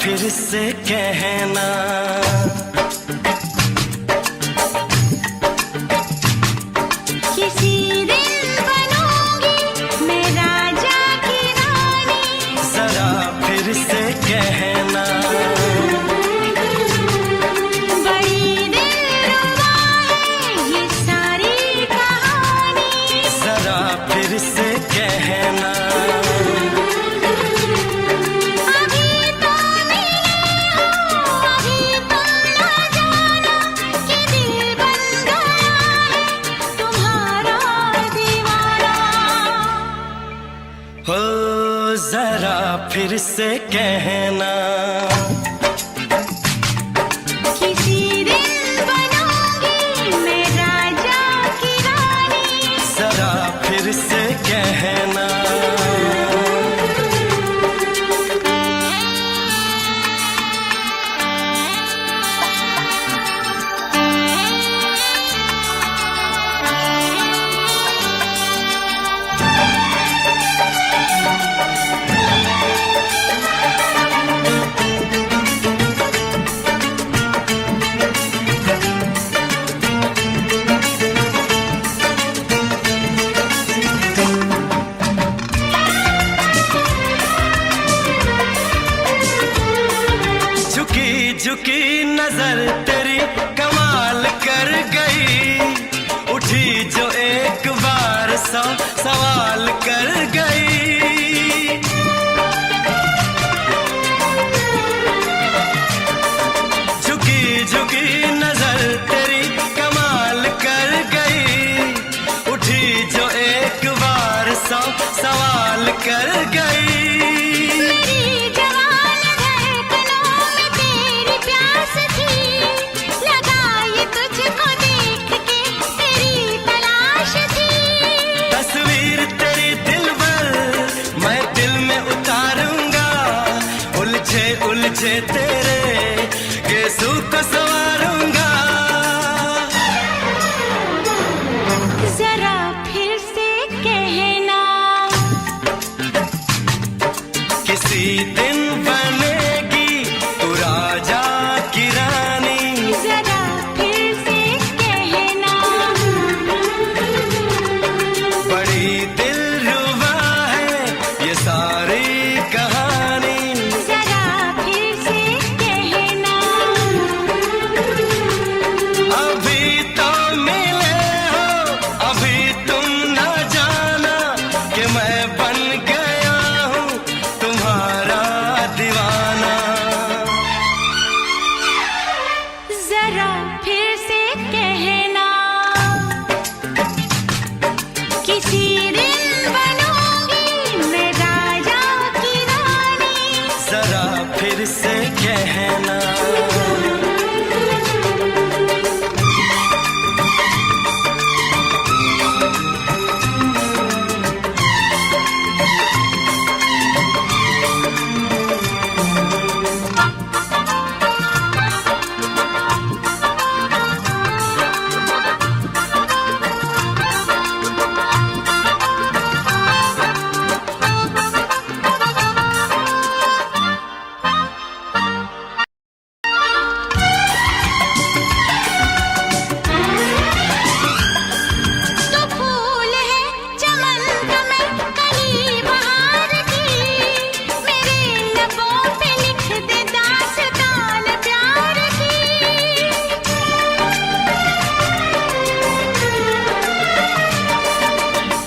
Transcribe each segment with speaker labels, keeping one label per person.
Speaker 1: फिर से कहना,
Speaker 2: किसी दिन बनूंगी मैं राजा की रानी।
Speaker 1: जरा फिर से कहना,
Speaker 2: बड़ी दिलरुबा है ये सारी कहानी।
Speaker 1: जरा फिर से कहना,
Speaker 2: अभी तो मिले हो, अभी तो ना जाना कि दिल बन गया है तुम्हारा दीवाना।
Speaker 1: हो जरा फिर से कहना,
Speaker 2: किसी दिन बनूंगी मैं राजा की रानी।
Speaker 1: जरा फिर से कहना, झुकी झुकी नजर तेरी कमाल कर गई, उठी जो एक बार सौ सवाल कर गई। झुकी झुकी नजर तेरी कमाल कर गई, उठी जो एक बार सौ सवाल कर गई।
Speaker 2: मेरी जवान धड़कनों में तेरी प्यास थी, लगाई तुझको देख के तेरी तलाश थी।
Speaker 1: तस्वीर तेरी दिल भर मैं दिल में उतारूंगा, उलझे उलझे तेरे गेसू को संवारूंगा।
Speaker 2: जरा फिर से कहना,
Speaker 1: किसी दिन बनेगी तू राजा की रानी।
Speaker 2: जरा फिर से कहना,
Speaker 1: बड़ी दिलरुबा है ये सारी कहानी।
Speaker 2: जरा फिर से कहना,
Speaker 1: अभी तो मिले हो, अभी तुम न जाना कि मैं बन गया हूँ तुम्हारा दीवाना।
Speaker 2: जरा फिर से कहना, किसी दिन बनूंगी मैं राजा की रानी।
Speaker 1: जरा फिर से कहना,
Speaker 2: तो फूल है चमन का मैं कली बहार की, मेरे लबों पे लिख दे दास्तान प्यार की।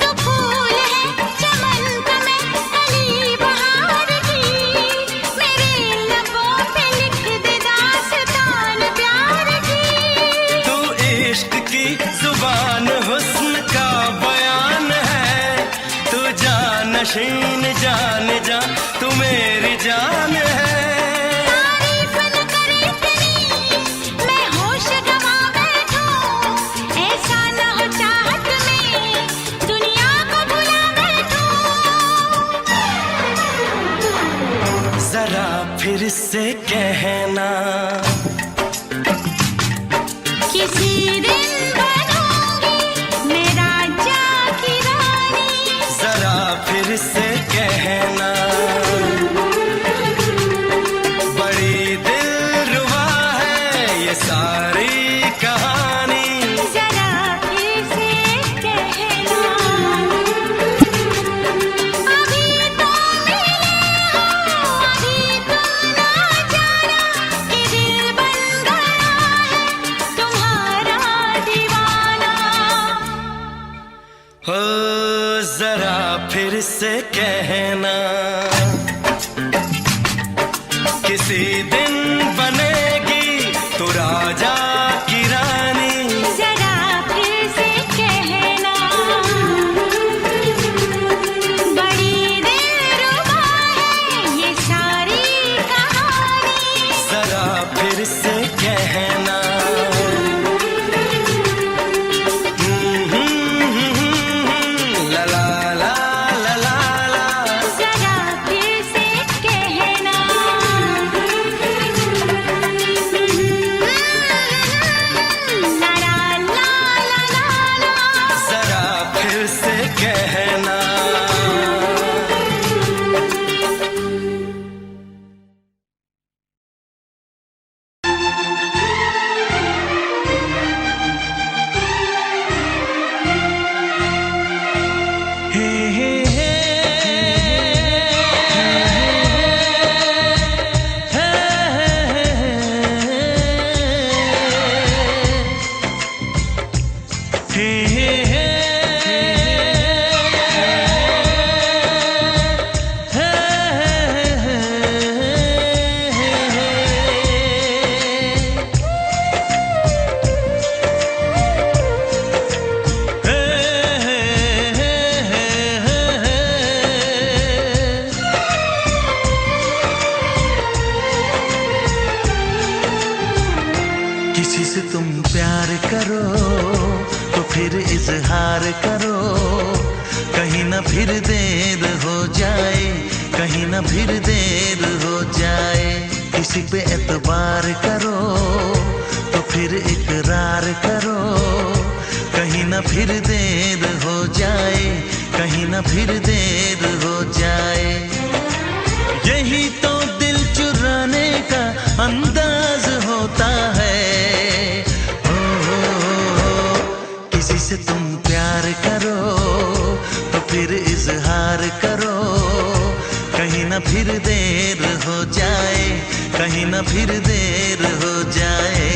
Speaker 2: तो फूल है चमन का मैं कली बहार की, मेरे लबों पे लिख दे दास्तान प्यार की।
Speaker 1: तू इश्क की जुबान हुस्न का बयान है, तू जानशीन जान जा तू मेरी जान है।
Speaker 2: तारीफ न करे इतनी मैं होश गंवा बैठूं, ऐसा न हो चाहत में दुनिया को भुला बैठूं।
Speaker 1: जरा फिर से कहना,
Speaker 2: किसी दिन बनूंगी मैं राजा की रानी।
Speaker 1: जरा फिर से कहना, से कहना, किसी दिन बनेगी तू राजा की रानी।
Speaker 2: जरा फिर से कहना, बड़ी दिलरुबा है ये सारी कहानी।
Speaker 1: जरा फिर से कहना, ला ला ला ला ला ला।
Speaker 2: जरा फिर से कहना, ला ला ला ला ला ला।
Speaker 1: जरा फिर से कहना। हे हे हे किसी से तुम प्यार करो तो फिर इजहार करो, कहीं ना फिर देर हो जाए, कहीं ना फिर देर हो जाए। किसी पे एतबार करो तो फिर इकरार करो, कहीं ना फिर देर हो जाए, कहीं ना फिर देर हो जाए। यही तो दिल चुराने का अंदाज होता है। किसी से तुम प्यार करो तो फिर इजहार करो, कहीं ना फिर देर हो जाए, कहीं ना फिर देर हो जाए।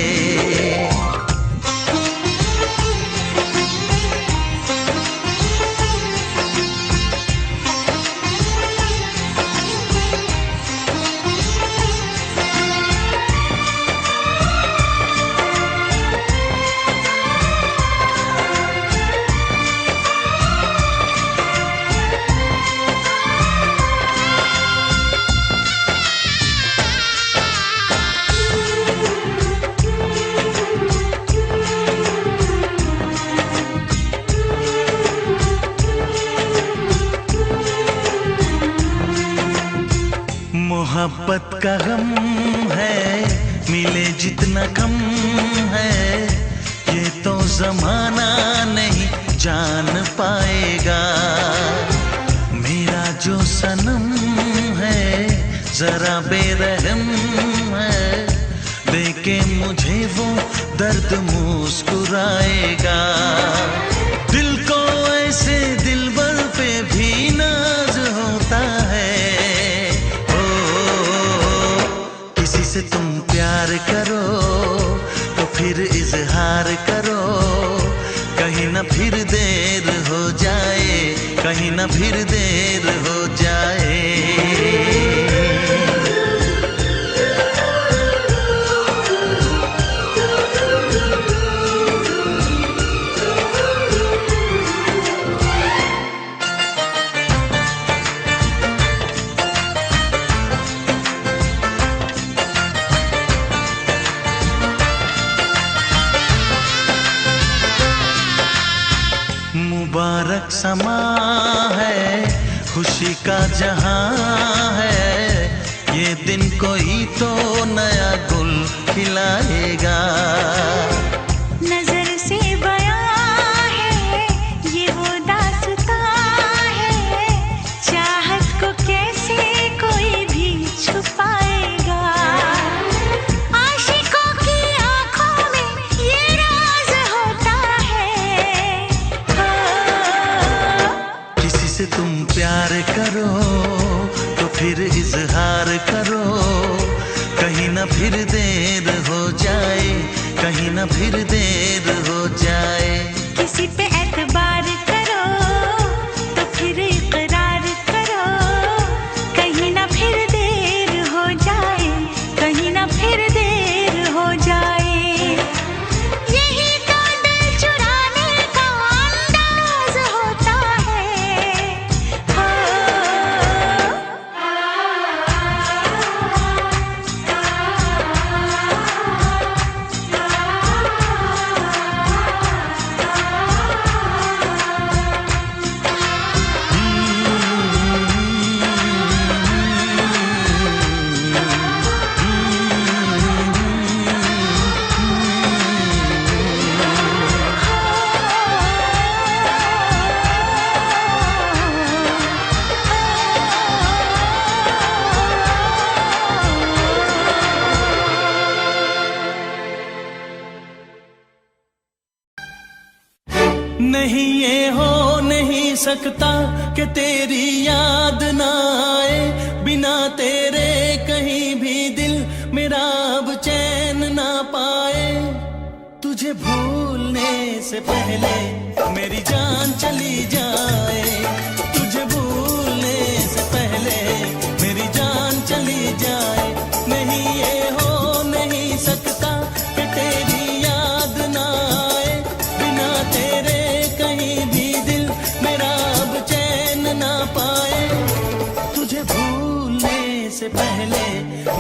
Speaker 1: मोहब्बत का गम है, मिले जितना कम है, ये तो जमाना नहीं जान पाएगा। मेरा जो सनम है जरा बेरहम है, देके मुझे वो दर्द मुस्कुराएगा। दिल को ऐसे दिलबर पे भी नाज होता है। किसी से तुम प्यार करो तो फिर इजहार करो, कहीं ना फिर देर हो जाए, कहीं ना फिर देर हो जाए। मुबारक समा है, खुशी का जहां है, ये दिन कोई तो नया गुल खिलाएगा।
Speaker 2: नजर से बयां है ये वो दास्तां है, चाहत को कैसे कोई भी छुपाएगा। आशिकों की आंखों में ये राज होता है।
Speaker 1: किसी से तुम प्यार करो तो फिर इजहार करो, कहीं ना फिर देर हो जाए, कहीं ना फिर देर हो जाए।
Speaker 2: किसी पे एतबार करो तो फिर इकरार
Speaker 1: सकता कि तेरी याद ना आए, बिना तेरे कहीं भी दिल मेरा अब चैन ना पाए। तुझे भूलने से पहले मेरी जान चली जाए, तुझे भूलने से पहले मेरी जान चली जाए। नहीं ये हो नहीं सकता कि तेरी याद ना आए, बिना तेरे कहीं भी दिल मेरा अब चैन ना पाए। तुझे भूलने से पहले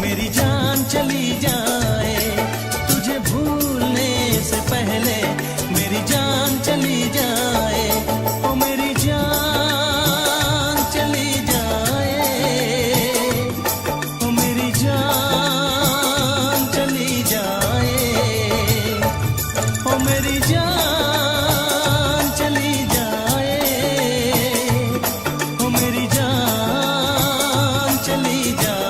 Speaker 1: मेरी जान चली जाए, तुझे भूलने से पहले मेरी जान चली जाए। ओ मेरी जान चली जाए, ओ मेरी जान चली जाए, ओ मेरी जान चली जाए, ओ मेरी जान चली जाए।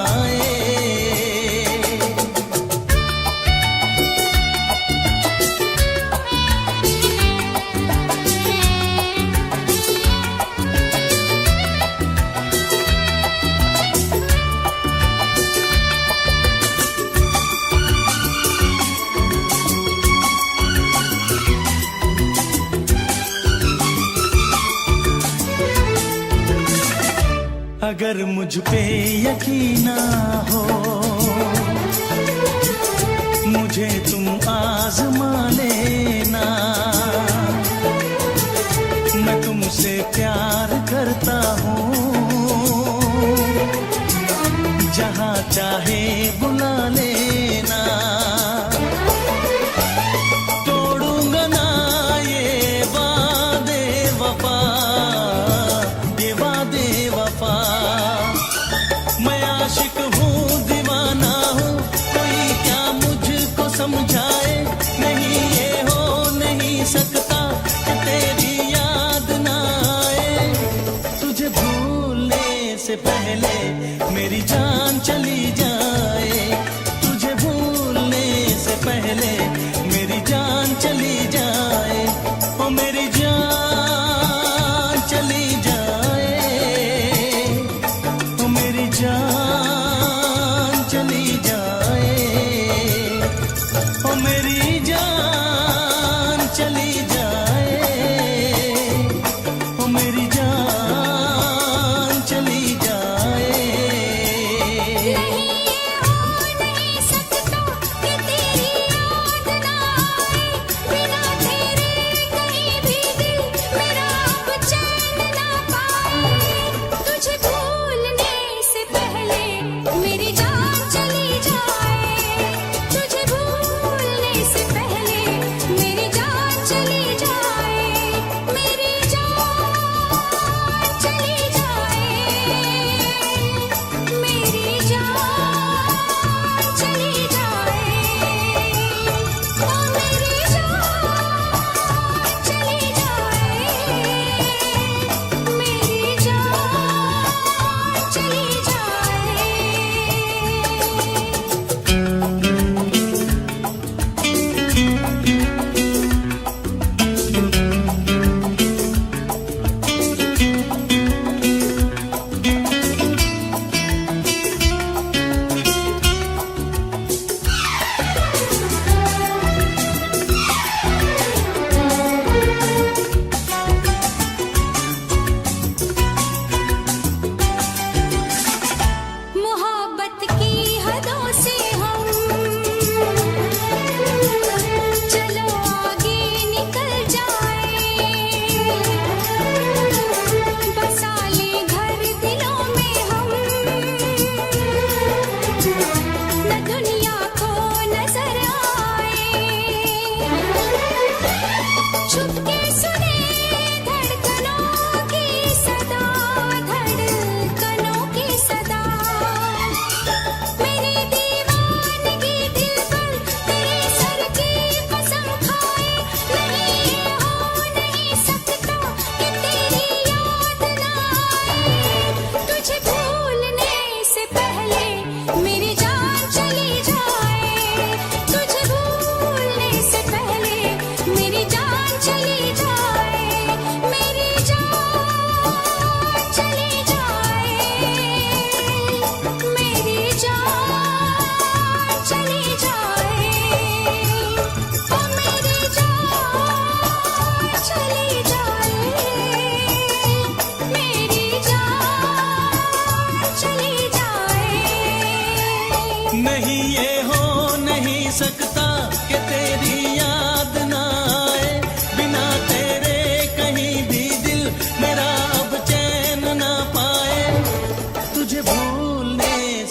Speaker 1: अगर मुझ पे यकीन ना हो, मुझे तुम आजमा लेना। मैं तुमसे प्यार करता हूँ, जहाँ चाहे बुला लेना। तोड़ूंगा ना ये वादे वफा, ये वादे वफा। मैं आशिक हूँ दीवाना हूँ, कोई क्या मुझको समझाए। नहीं ये हो नहीं सकता कि तेरी याद ना आए। तुझे भूलने से पहले मेरी जान चली जाए, तुझे भूलने से पहले मेरी जान चली जाए। ओ मेरी जान चली जाए, ओ मेरी जान चली जाए, ओ मेरी जान चली जाए, ओ मेरी जान चली जाए।
Speaker 2: नहीं ये हो नहीं सकता कि तेरी याद ना आए, बिना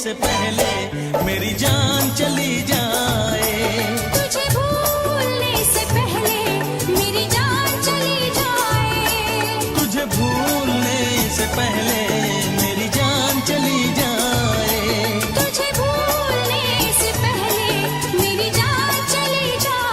Speaker 1: से पहले मेरी जान चली जाए,
Speaker 2: तुझे भूलने से पहले मेरी जान चली जाए,
Speaker 1: तुझे भूलने से पहले मेरी जान चली जाए,
Speaker 2: तुझे भूलने से पहले मेरी जान चली जाए।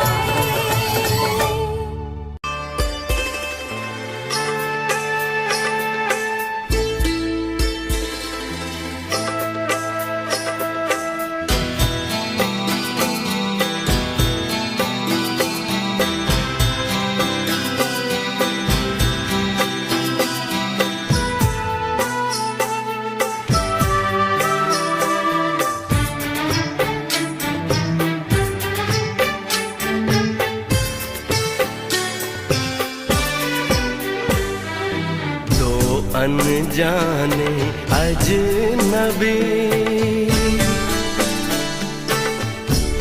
Speaker 3: अनजाने अजनबी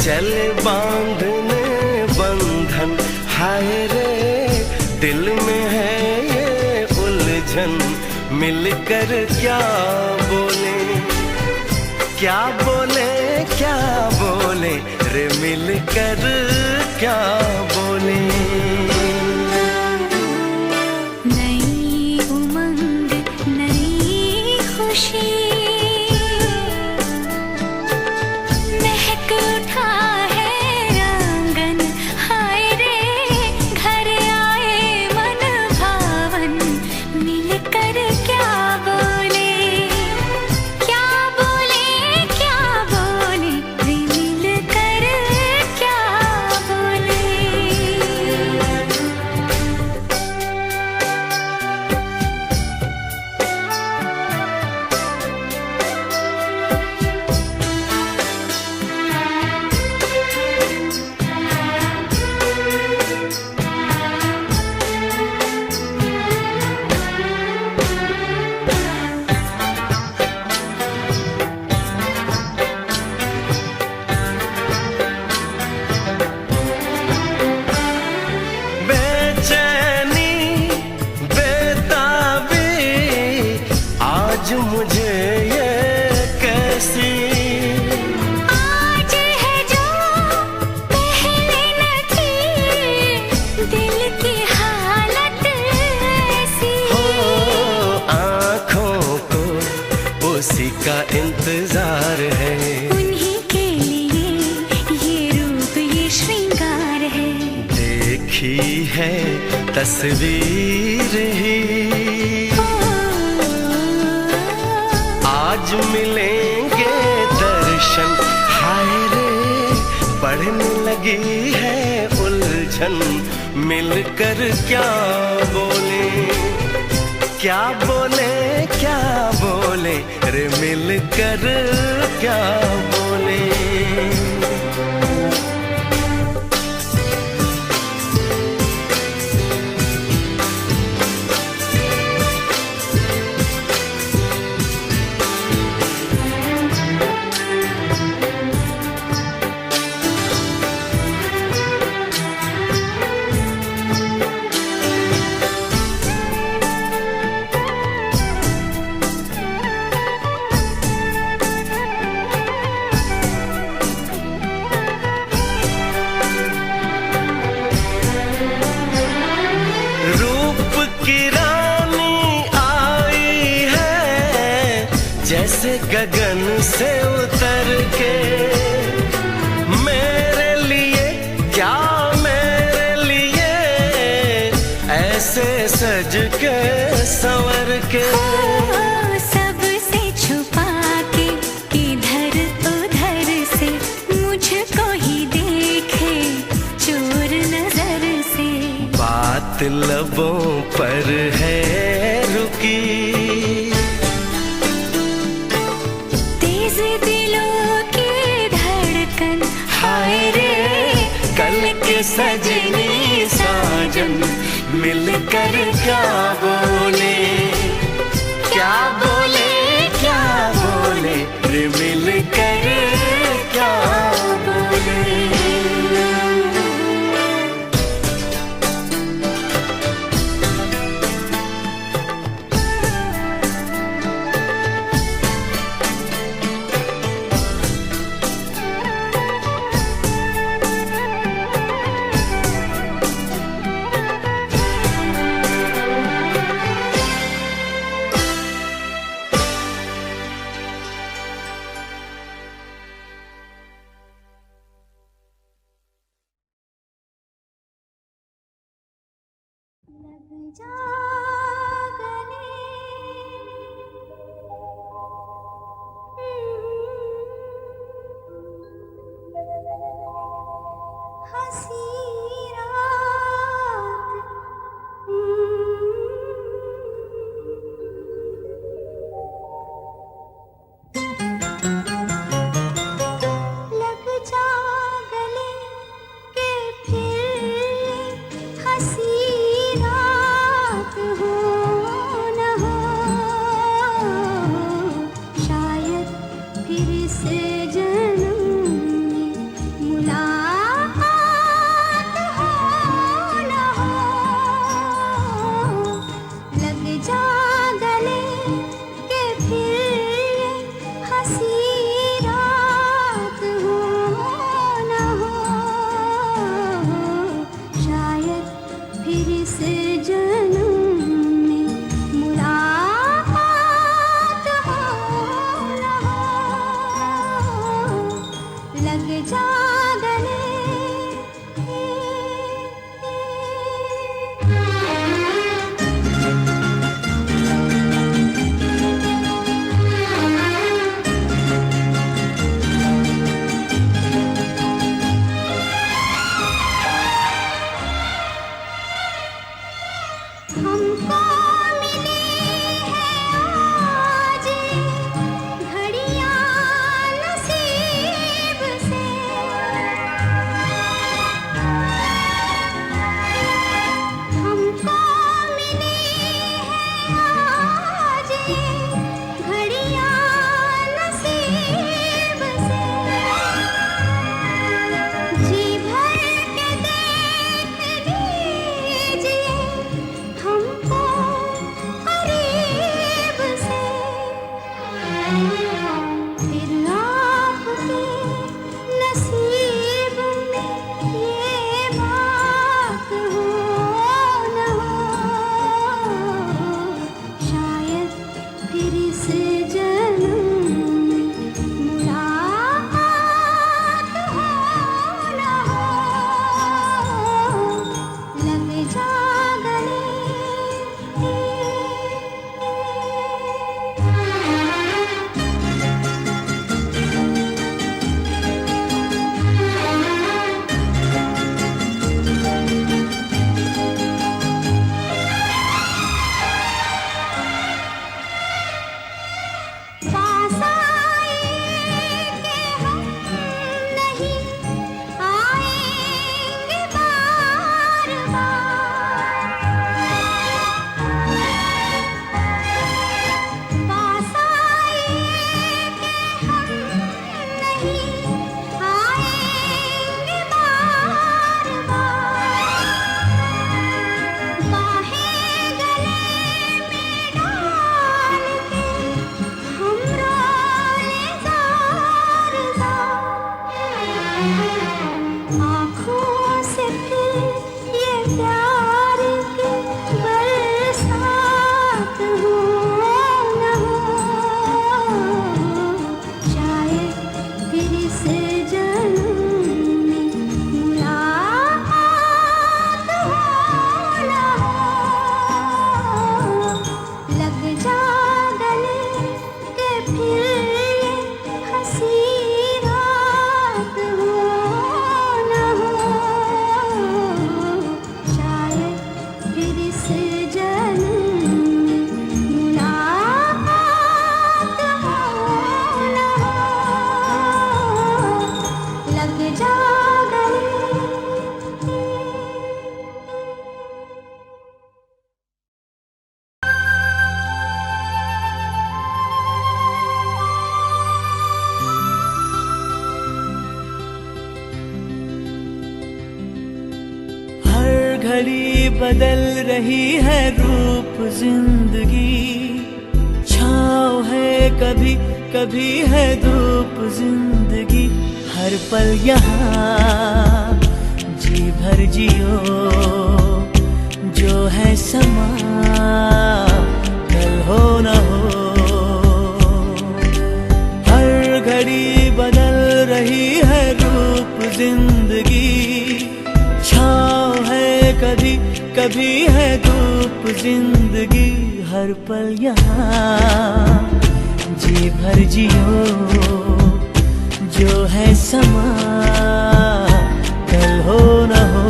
Speaker 3: चले बांधने बंधन, हाय रे दिल में है ये उलझन, मिलकर क्या बोले, क्या बोले, क्या बोले रे, मिलकर क्या बोले।
Speaker 2: महक उठा है आंगन, हाय रे घर आए मन भावन, मिलकर क्या बोले, क्या बोले, क्या बोले रे, मिलकर क्या बोले।
Speaker 3: मुझे ये कैसी
Speaker 2: आज है जो पहले न थी, दिल की हालत ऐसी,
Speaker 3: हो आँखों को उसी का इंतजार है,
Speaker 2: उन्हीं के लिए ये रूप ये श्रृंगार है,
Speaker 3: देखी है तस्वीर ही आज मिलेंगे दर्शन, हाय रे बढ़ने लगी है उलझन, मिलकर क्या बोले, क्या बोले, क्या बोले रे, मिलकर क्या बोले। जैसे गगन से उतर के मेरे लिए, क्या मेरे लिए ऐसे सज के संवर के,
Speaker 2: सबसे छुपा के इधर उधर से मुझको ही देखे चोर नजर से,
Speaker 3: बात लबों पर है रुकी,
Speaker 2: दिलों की धड़कन, हाय रे
Speaker 3: कल के सजनी साजन, मिलकर क्या बोले, क्या बोले, क्या बोले रे, मिलकर क्या बोले। घड़ी बदल रही है रूप जिंदगी, छाँव है कभी कभी है धूप जिंदगी। हर पल यहाँ जी भर जियो, जो है समा कल हो न हो। हर घड़ी बदल रही है रूप जिंदगी, छाँव है कभी कभी है धूप रूप जिंदगी हर पल यहाँ जी भर जियो, जो है समा कल हो न हो।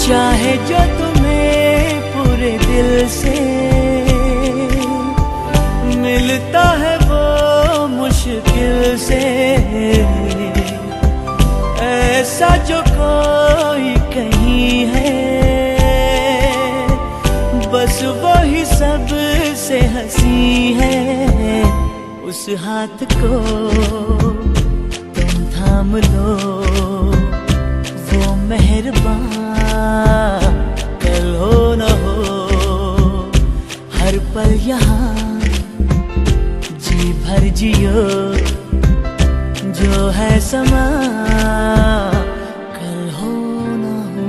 Speaker 3: चाहे जो तुम्हें पूरे दिल से मिलता है वो मुश्किल से, ऐसा जो कोई कहीं है बस वही सब से हंसी है। उस हाथ को तुम थाम लो, वो मेहरबान कल हो न हो। हर पल यहाँ जी भर जियो, जो है समा कल हो न हो।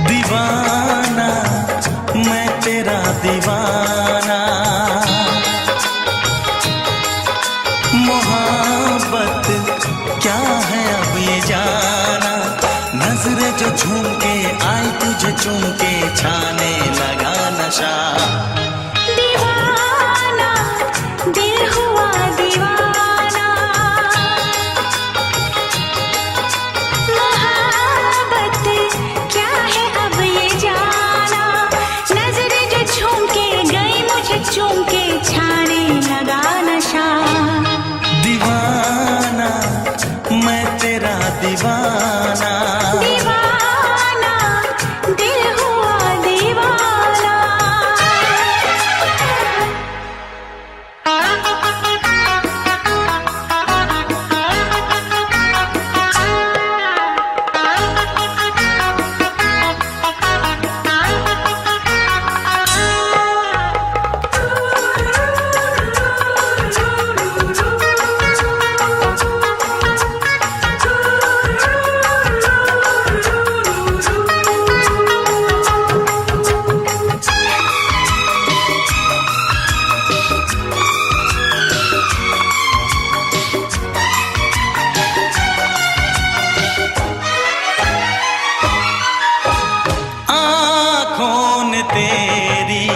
Speaker 1: दीवाना मैं तेरा दीवाना, मोहब्बत क्या है अब ये जाना। नजरें जो झूम के आई तुझे चूम के छाने लगा नशा।
Speaker 2: दीवाना दिल हुआ दीवाना, मोहब्बत क्या है अब ये जाना। नजरें जो झूम के गई मुझे चूम के छाने लगा नशा।
Speaker 1: दीवाना मैं तेरा दीवाना,
Speaker 2: दीवाना दिल हुआ दीवाना।
Speaker 1: आँखों ने तेरी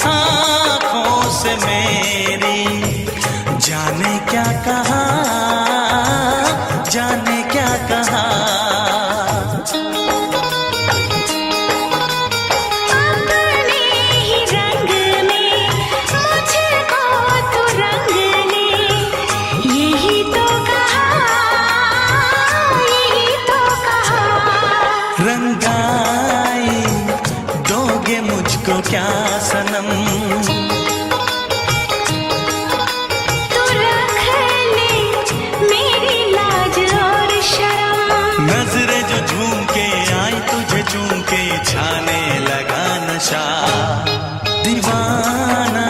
Speaker 1: आँखों से मेरी जाने क्या कहा, जाने क्या कहा।
Speaker 2: अपने ही रंग में मुझको तो रंग ले, यही तो कहा, यही तो कहा।
Speaker 1: रंगाई दोगे मुझको क्या सनम,
Speaker 2: तू रख ले मेरी लाज और शर्म।
Speaker 1: नजरें जो झूम के आई तुझे चूम के छाने लगा नशा। दीवाना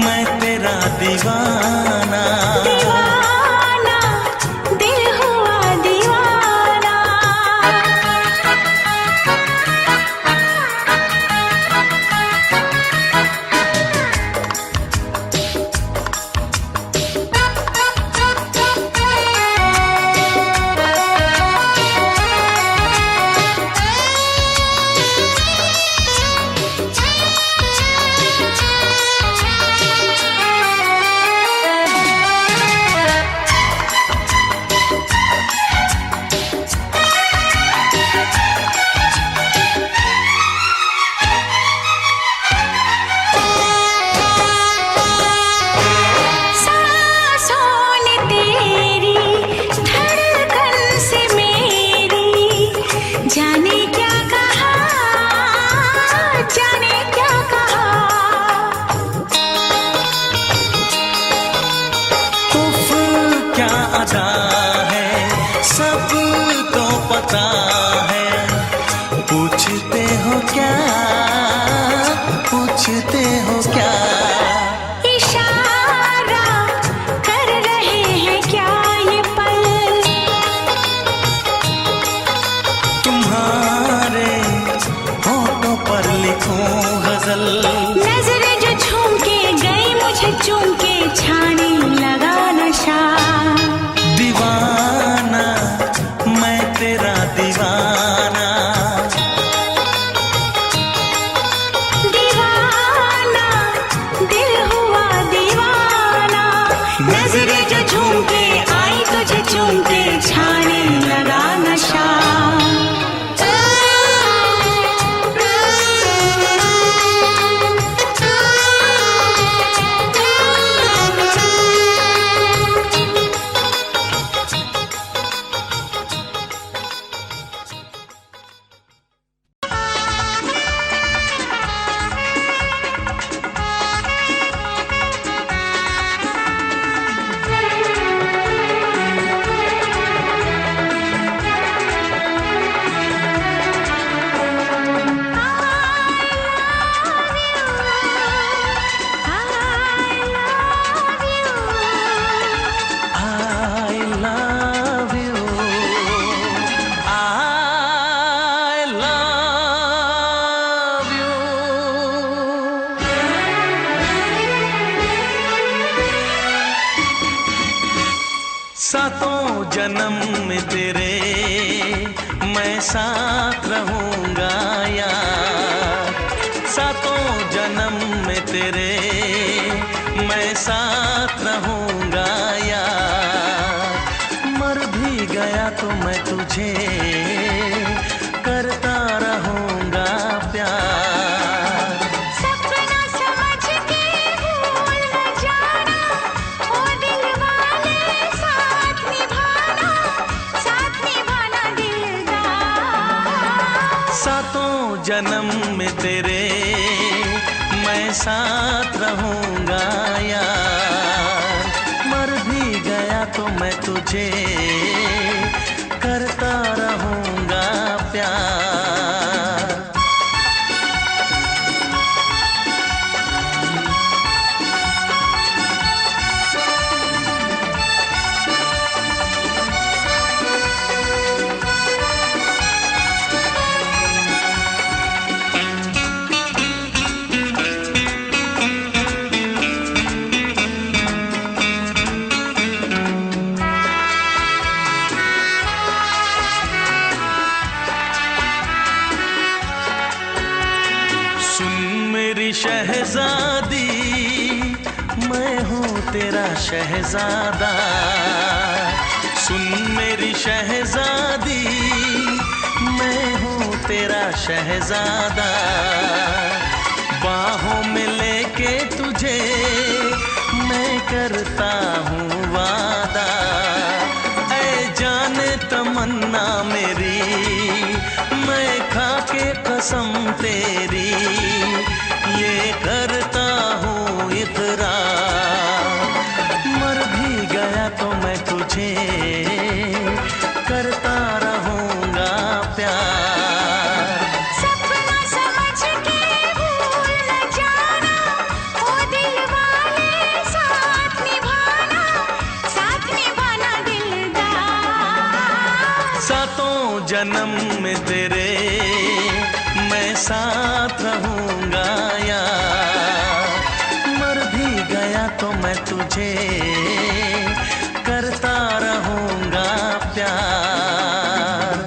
Speaker 1: मैं तेरा दीवाना,
Speaker 2: दीवाना दिल हुआ दीवाना।
Speaker 1: क्या, पूछते हो क्या?
Speaker 2: इशारा कर रहे हैं क्या ये पल,
Speaker 1: तुम्हारे होठों पर लिखूं गजल।
Speaker 2: नजरें जो झूम के गई मुझे चूम के छाने लगा नशा।
Speaker 1: दीवाना मैं तेरा दीवाना,
Speaker 2: दीवाना दिल हुआ दीवाना। नजरें जो झूम के आई तुझे चूम के छाने लगा नशा।
Speaker 1: सातों जन्म में तेरे मैं साथ रहूंगा यार, सातों जन्म में तेरे मैं साथ रहूंगा यार। मर भी गया तो मैं तुझे करता रहूंगा प्यार।
Speaker 2: सपना समझ के भूल न जाना, ओ दिल वाले साथ निभाना दिलदार।
Speaker 1: सातों जन्म में तेरे मैं साथ रहूंगा यार। मर भी गया तो मैं तुझे करता रहूंगा प्यार। शहजादी मैं हूँ तेरा शहजादा, सुन मेरी शहजादी मैं हूँ तेरा शहजादा। बाहों में लेके तुझे मैं करता हूँ वादा। ऐ जाने तमन्ना मेरी मैं खा के कसम तेरी ये करता हूँ इकरार। मर भी गया तो मैं तुझे करता रहूंगा प्यार।
Speaker 2: सपना समझ के भूल न जाना, ओ दिल वाले साथ निभाना दिलदार।
Speaker 1: सातों जन्म में तेरे मैं साथ रहूंगा यार। मर भी गया तो मैं तुझे करता रहूंगा प्यार।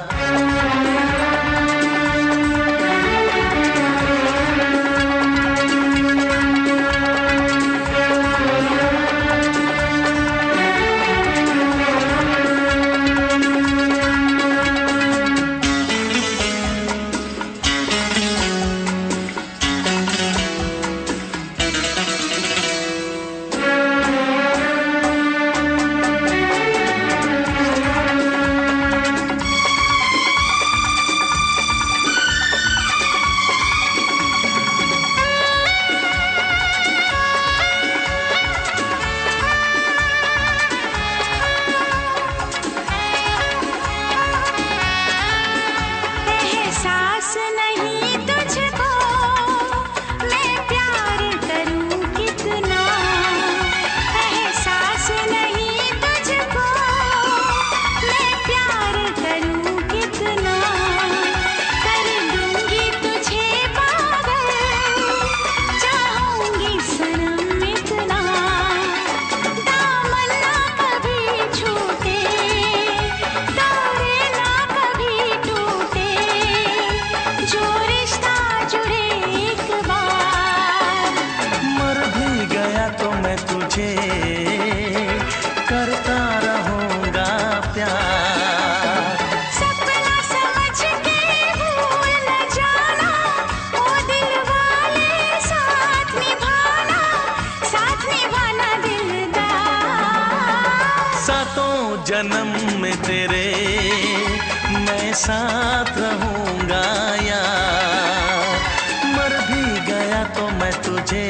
Speaker 1: जन्म में तेरे मैं साथ रहूंगा यार। मर भी गया तो मैं तुझे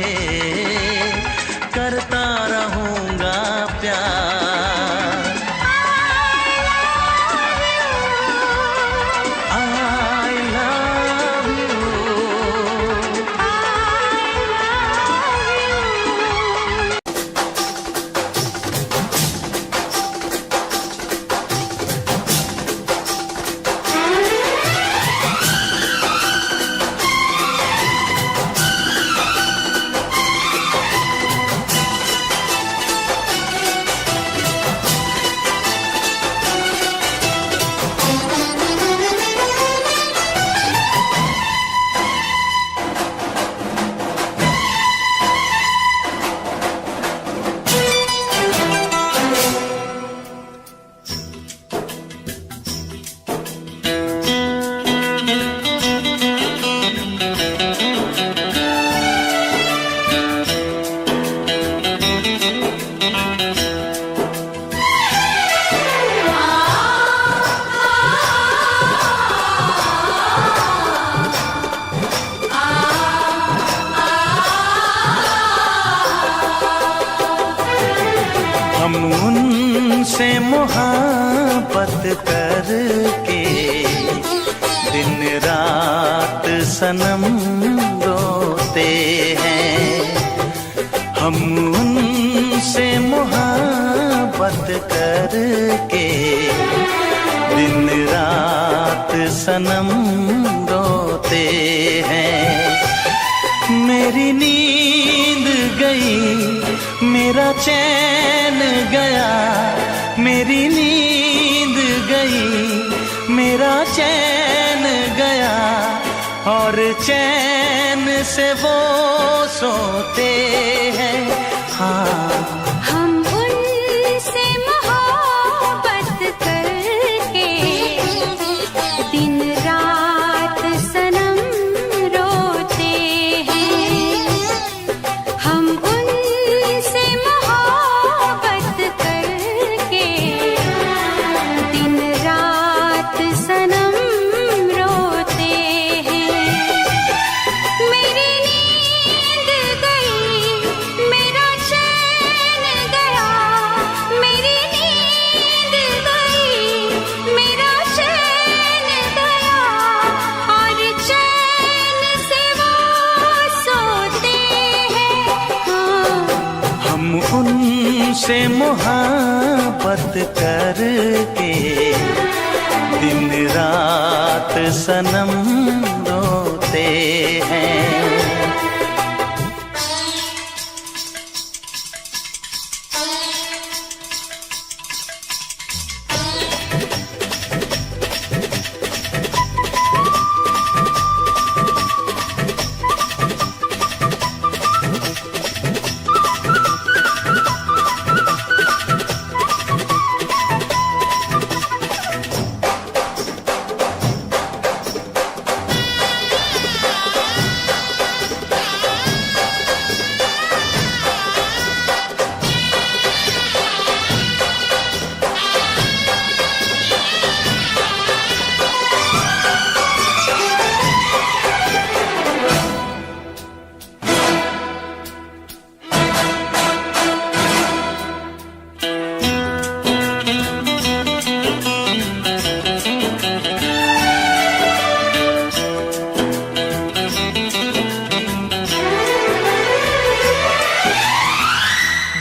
Speaker 1: करता रहूंगा प्यार। I love you। हम उनसे मोहब्बत करके दिन रात सनम रोते हैं। हम उनसे मोहब्बत करके दिन रात सनम रोते हैं। मेरी नींद गई मेरा चैन गया, मेरी नींद गई मेरा चैन गया, और चैन से वो सोते हैं। हाँ
Speaker 2: हम उनसे मोहब्बत करके दिन रात सनम रोते हैं। हम उनसे मोहब्बत करके दिन रात सनम रोते हैं। मेरी नींद गई मेरा चैन गया, मेरी नींद गई मेरा चैन गया, और चैन से वो सोते हैं। हाँ
Speaker 1: हम उनसे मोहब्बत करके दिन रात सनम रोते हैं।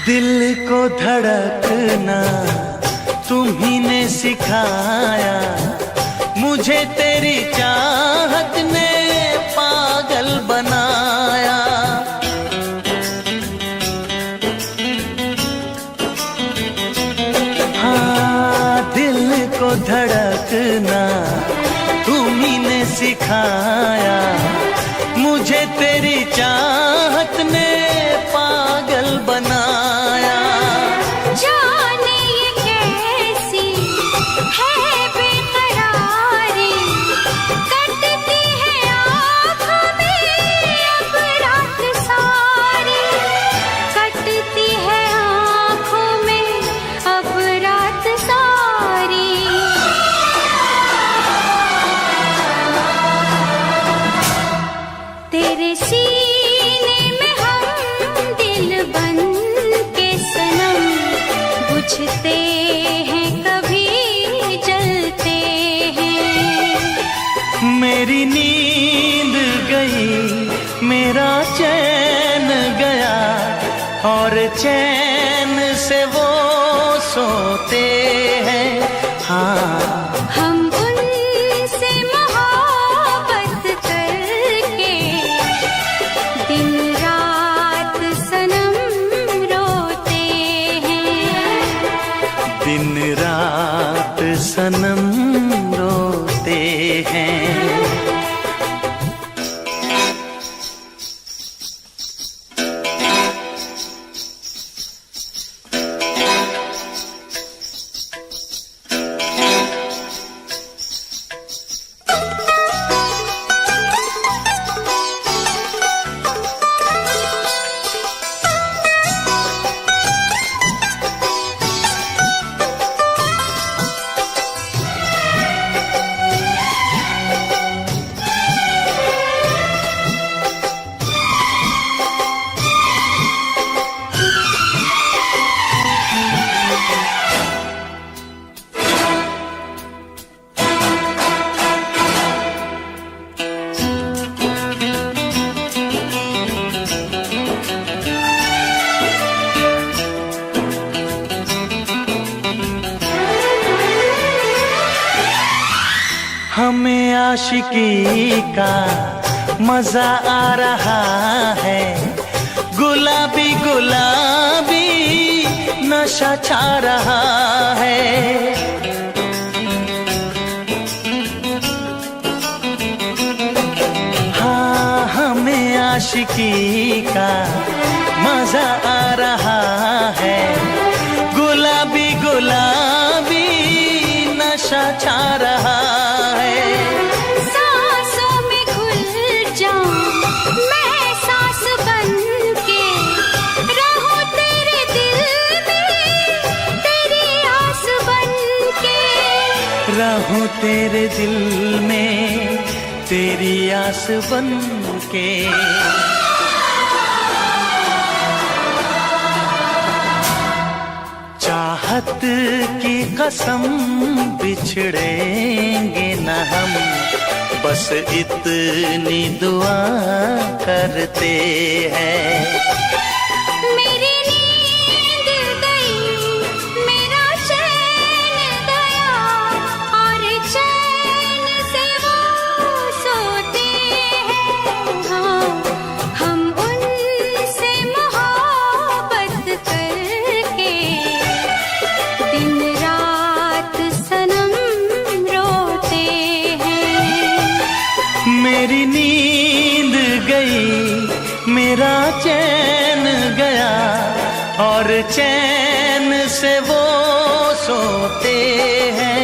Speaker 1: दिल को धड़कना तुम्ही ने सिखाया, मुझे तेरी चाहत ने पागल बनाया। हाँ दिल को धड़कना तुम्ही ने सिखाया, मुझे तेरी चाहत ने पागल बनाया।
Speaker 2: जाने ये कैसी है बेकरारी, कटती है आँखों में अब रात सारी, कटती है आँखों में अब रात सारी। सीने में हम दिल बन के सनम बुझते हैं कभी जलते हैं।
Speaker 1: मेरी नींद गई मेरा चैन गया और चैन से वो सोते हैं। हाँ
Speaker 2: हम उनसे मोहब्बत करके दिन रात सनम रोते हैं।
Speaker 1: दिन रात सनम रोते हैं। हमें आशिकी का मजा आ रहा है, गुलाबी गुलाबी नशा छा रहा है। हाँ हमें आशिकी का मजा आ रहा है, गुलाबी गुलाबी नशा छा रहा है।
Speaker 2: सांसों में घुल जाऊं मैं सांस बन के, रहूं तेरे दिल में तेरी आस बन के।
Speaker 1: रहूं तेरे दिल में तेरी आस बन के। चाहत की कसम बिछड़ेंगे न हम, बस इतनी दुआ करते हैं।
Speaker 2: मेरी नींद गई मेरा चैन गया और चैन से वो सोते हैं। हाँ हम उनसे मोहब्बत करके दिन रात सनम रोते हैं।
Speaker 1: मेरी नींद गई मेरा चैन गया और चैन से वो सोते हैं।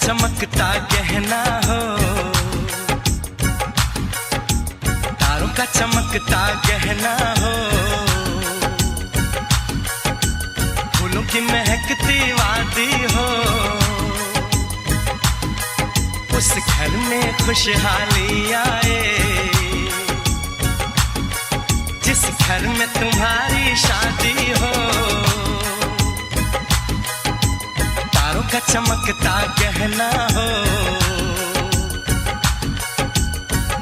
Speaker 3: चमकता गहना हो
Speaker 1: चमकता गहना हो, फूलों की महकती वादी हो, उस घर में खुशहाली आए, जिस घर में तुम्हारी शादी हो। तारों का चमकता गहना हो,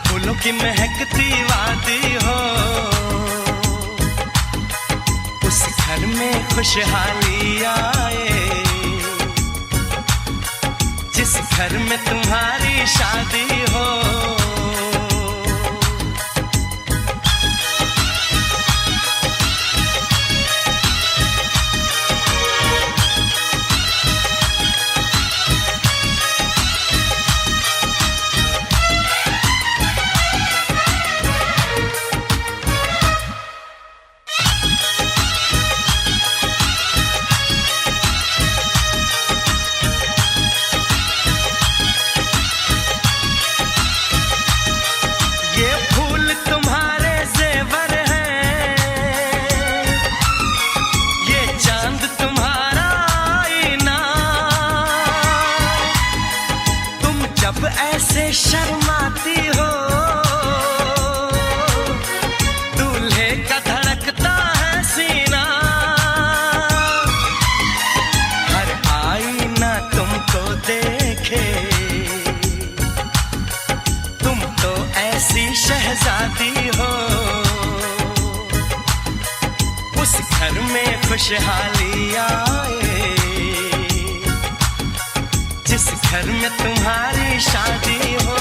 Speaker 1: फूलों की महकती वादी हो, उस घर में खुशहाली आए, जिस घर में तुम्हारी शादी हो। ऐसे शर्माती हो, दूल्हे का धड़कता है सीना, हर आईना तुमको देखे, तुम तो ऐसी शहजादी हो। उस घर में खुशहाली आए, जिस घर में तुम्हारी शादी हो।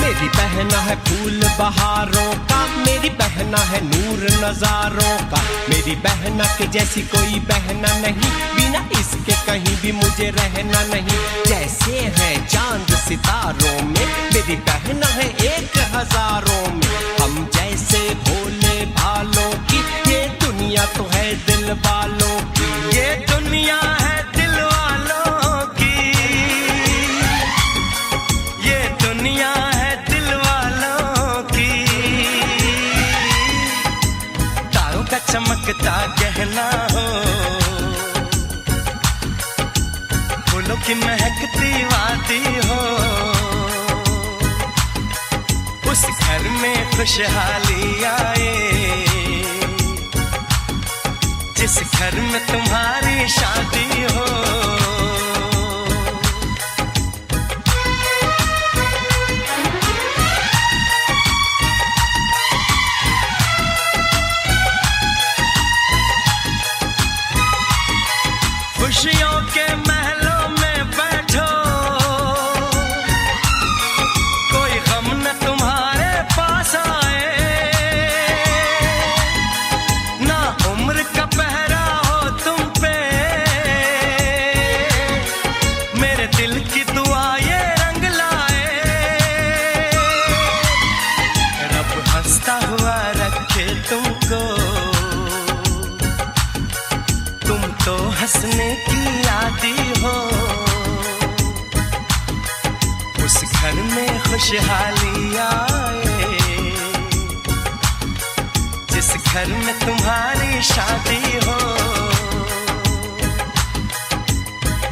Speaker 4: मेरी बहना है फूल बहारों का, मेरी बहना है नूर नजारों का, मेरी बहना के जैसी कोई बहना नहीं, बिना इसके कहीं भी मुझे रहना नहीं। जैसे है चांद सितारों में, मेरी बहना है 1000 में, हम जैसे भोले भालों की, ये दुनिया तो है दिल वालों की,
Speaker 1: ये दुनिया है दिल वालों की, ये दुनिया है दिल वालों की। तारों का चमकता गहना हो, फूलों की महकती वादी हो, उस घर में खुशहाली आए, जिस घर में तुम्हारी शादी हो। खुशियों के महलों में बैठो, कोई गम न तुम्हारे पास आए, ना उम्र का पहरा हो तुम पे, मेरे दिल की दुआ ये रंग लाए, रब हंसता हुआ रखे तुमको, तुम तो हंसने की आदी हो। उस घर में खुशहाली आए, जिस घर में तुम्हारी शादी हो।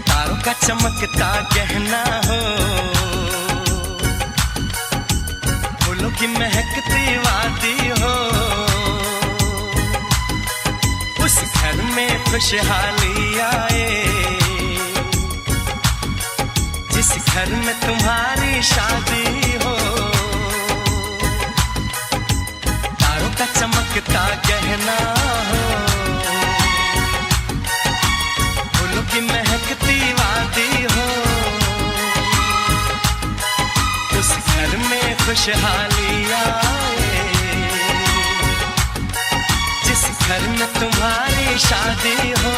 Speaker 1: तारों का चमकता गहना हो, फूलों की महकती वादी हो, उस घर में खुशहाली आए, जिस घर में तुम्हारी शादी हो। तारों का चमकता गहना हो, फूलों की महकती वादी हो, उस घर में खुशहाली आए, जिस घर में तुम्हारी शादी हो।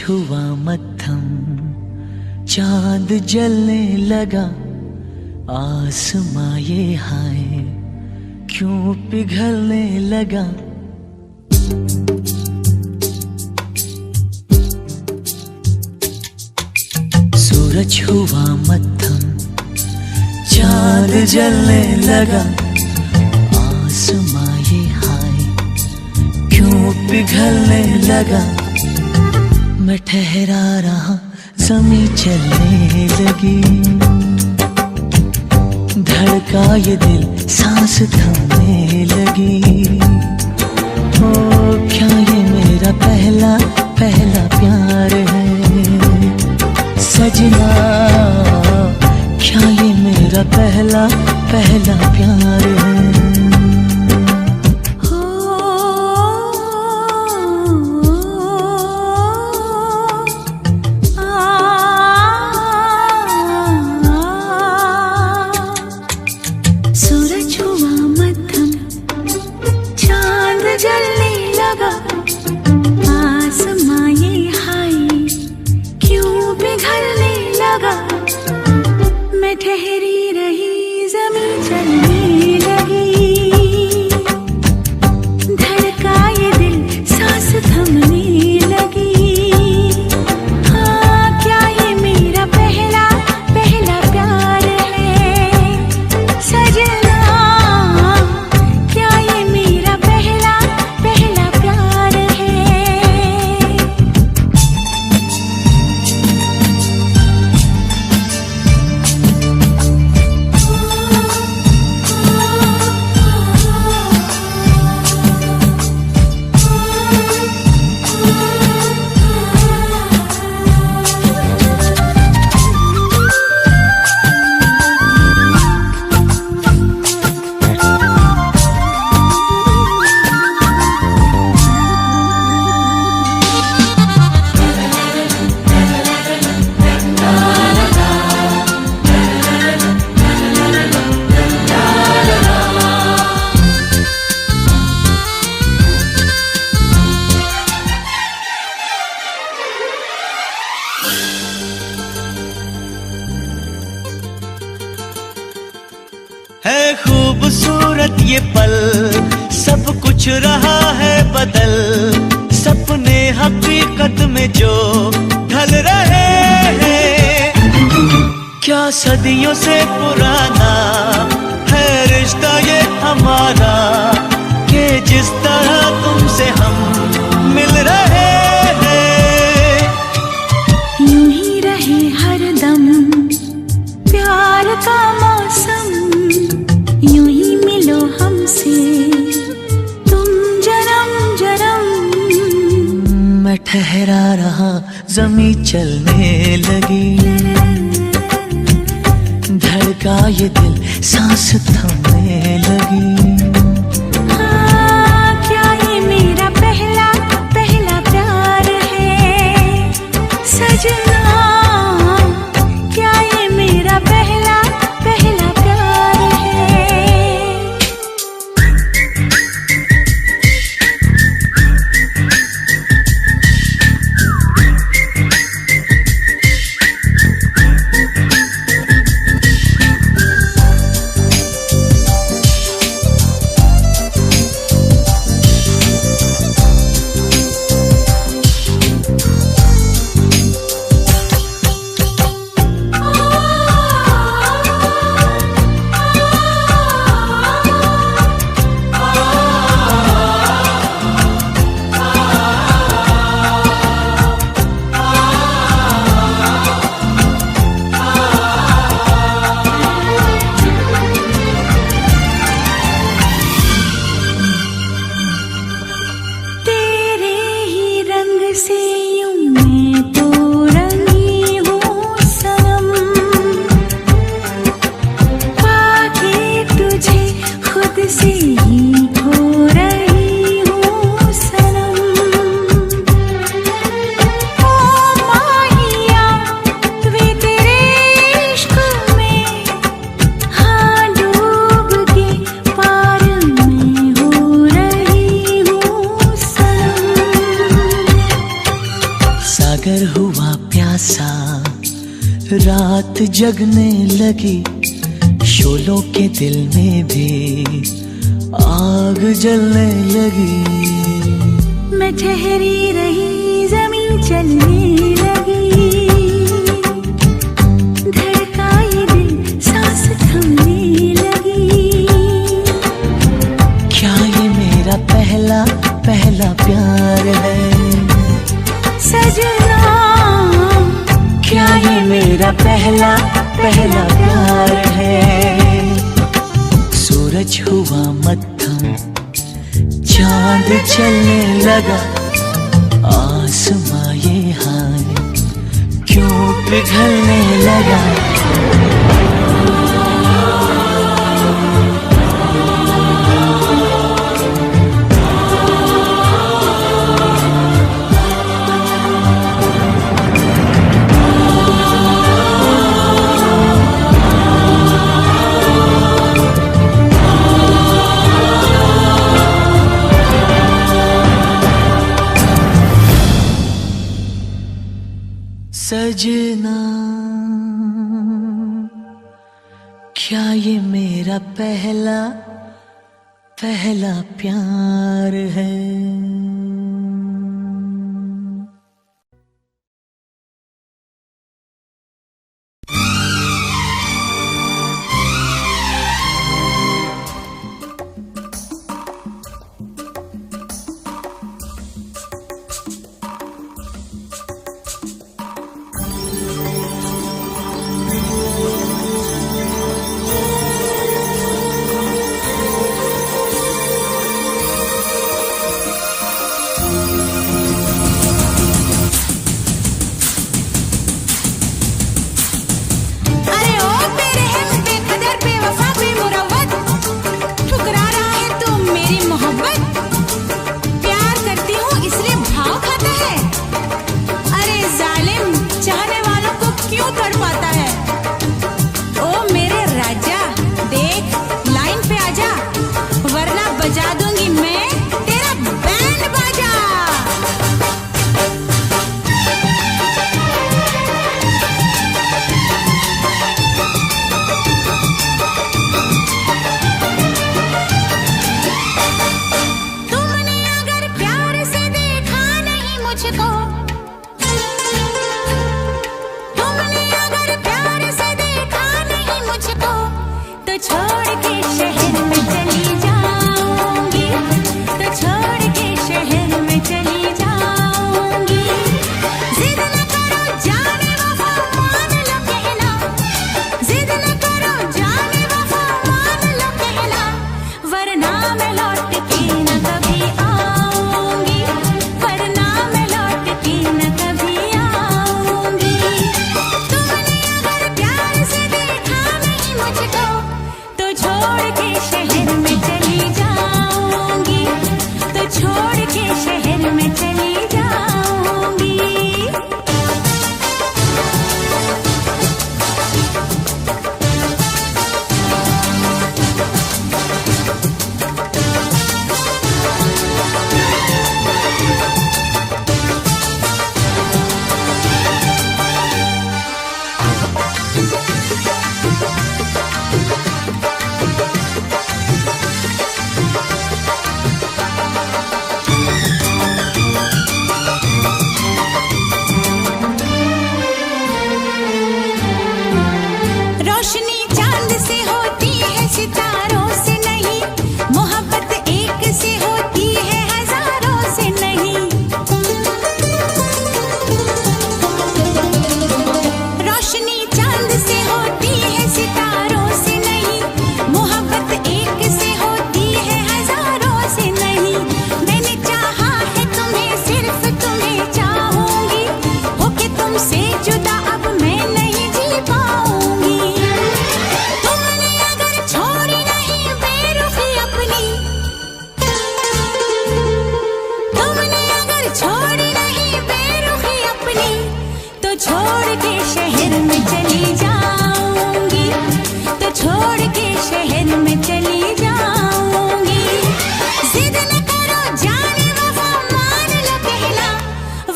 Speaker 3: हुआ मत्थम, चांद जलने लगा, आसमां ये हाय क्यों पिघलने लगा। सूरज हुआ मत्थम, चांद जलने लगा, आसमां ये हाय क्यों पिघलने लगा। मैं ठहरा रहा, ज़मीं चलने लगी, धड़का ये दिल, सांस थमने लगी। ओ क्या ये मेरा पहला पहला प्यार है सजना, क्या ये मेरा पहला पहला प्यार है।
Speaker 2: सूरज हुआ मध्यम, चांद जलने लगा, आसमां ये हाय क्यों पिघलने लगा। मैं ठहरी रही, ज़मीं चलने लगी, धड़का ये दिल, सांस थमने लगी। हाँ क्या ये मेरा पहला पहला प्यार है सजना, क्या ये मेरा पहला पहला प्यार है।
Speaker 3: है खूबसूरत ये पल, सब कुछ रहा है बदल, सपने हकीकत में जो ढल रहे हैं। क्या सदियों से पुराना है रिश्ता ये हमारा, कि जिस तरह तुमसे हम मिल रहे हैं।
Speaker 2: यूं ही रहे हरदम प्यार का मौसम, यूं ही मिलो हमसे तुम जन्म जन्म।
Speaker 3: मैं ठहरा रहा, ज़मीं चलने लगी, धड़का ये दिल, सांस थमने लगी।
Speaker 2: हाँ क्या ये मेरा पहला पहला प्यार है सजना, क्या ये मेरा पहला पहला प्यार है।
Speaker 3: सा रात जगने लगी, शोलों के दिल में भी आग जलने लगी।
Speaker 2: मैं ठहरी रही, जमीन चलने लगी, धड़का ये दिल, सांस थमने लगी।
Speaker 3: क्या ये मेरा पहला पहला प्यार है
Speaker 2: सजना?
Speaker 3: क्या ये मेरा पहला पहला प्यार है? सूरज हुआ मद्धम, चांद चलने लगा, आसमां ये हाल क्यों पिघलने लगा? सजना, क्या ये मेरा पहला पहला प्यार है?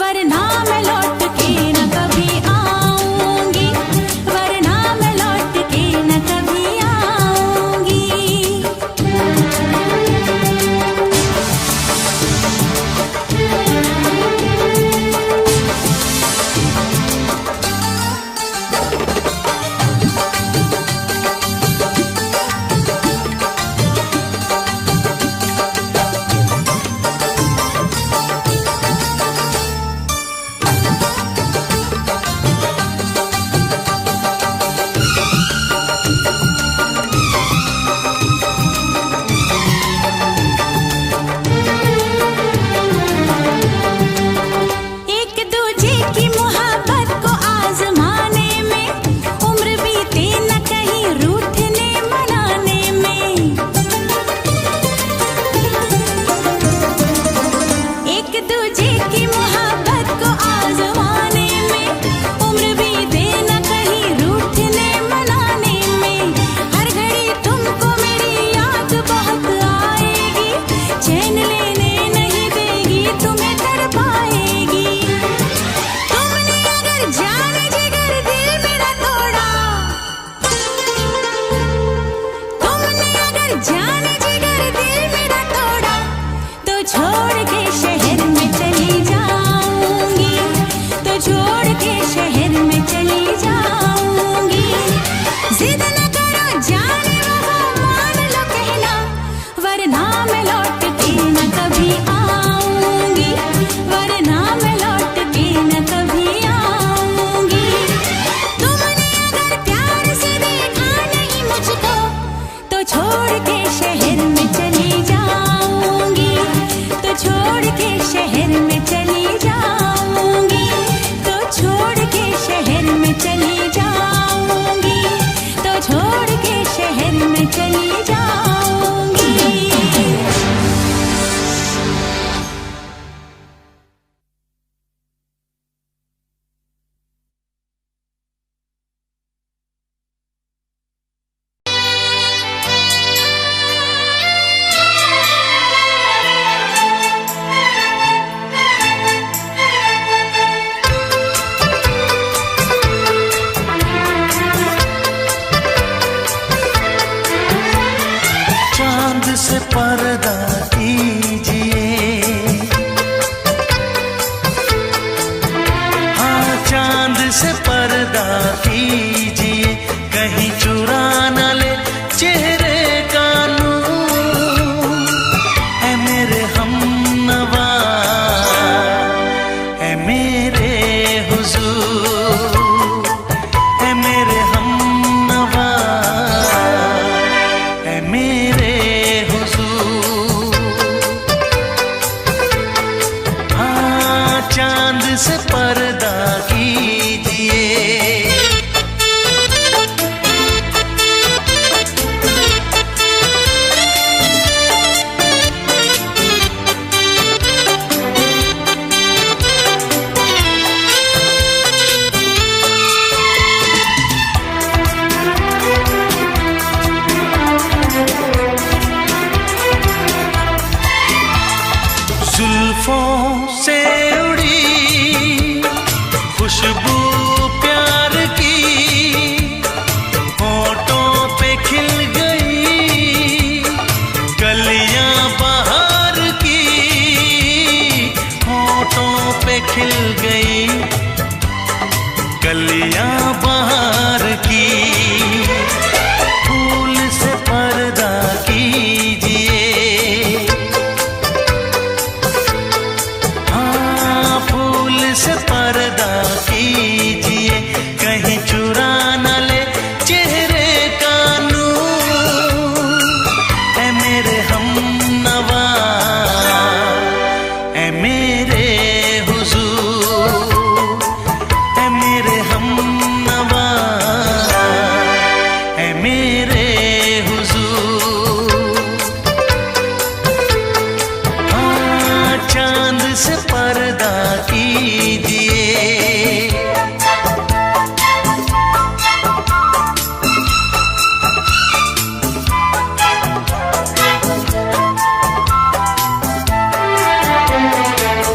Speaker 2: वरना मैं लौट के न कभी
Speaker 1: से पर्दा कीजिए, हाँ चांद से पर्दा कीजिए, कहीं चुरा न ले चेहरे का नूर। ऐ मेरे हमनवा, ऐ मेरे हुजूर, ऐ मेरे हमनवा, ऐ मेरे हुजूर। हाँ चांद से पर्दा कीजिए। जुल्फों से उड़ी खुशबू प्यार की, होठों पे खिल गई कलियां बहार की, होठों पे खिल गई कलियां बहार की। फूल से पर्दा कीजिए, से पर्दा कीजिए, कहीं चुरा न ले चेहरे का नूर। ऐ मेरे हमनवा, ऐ मेरे हुजूर, ऐ मेरे हमनवा, ऐ मेरे हुजूर। हाँ चांद से पर्दा कीजिए।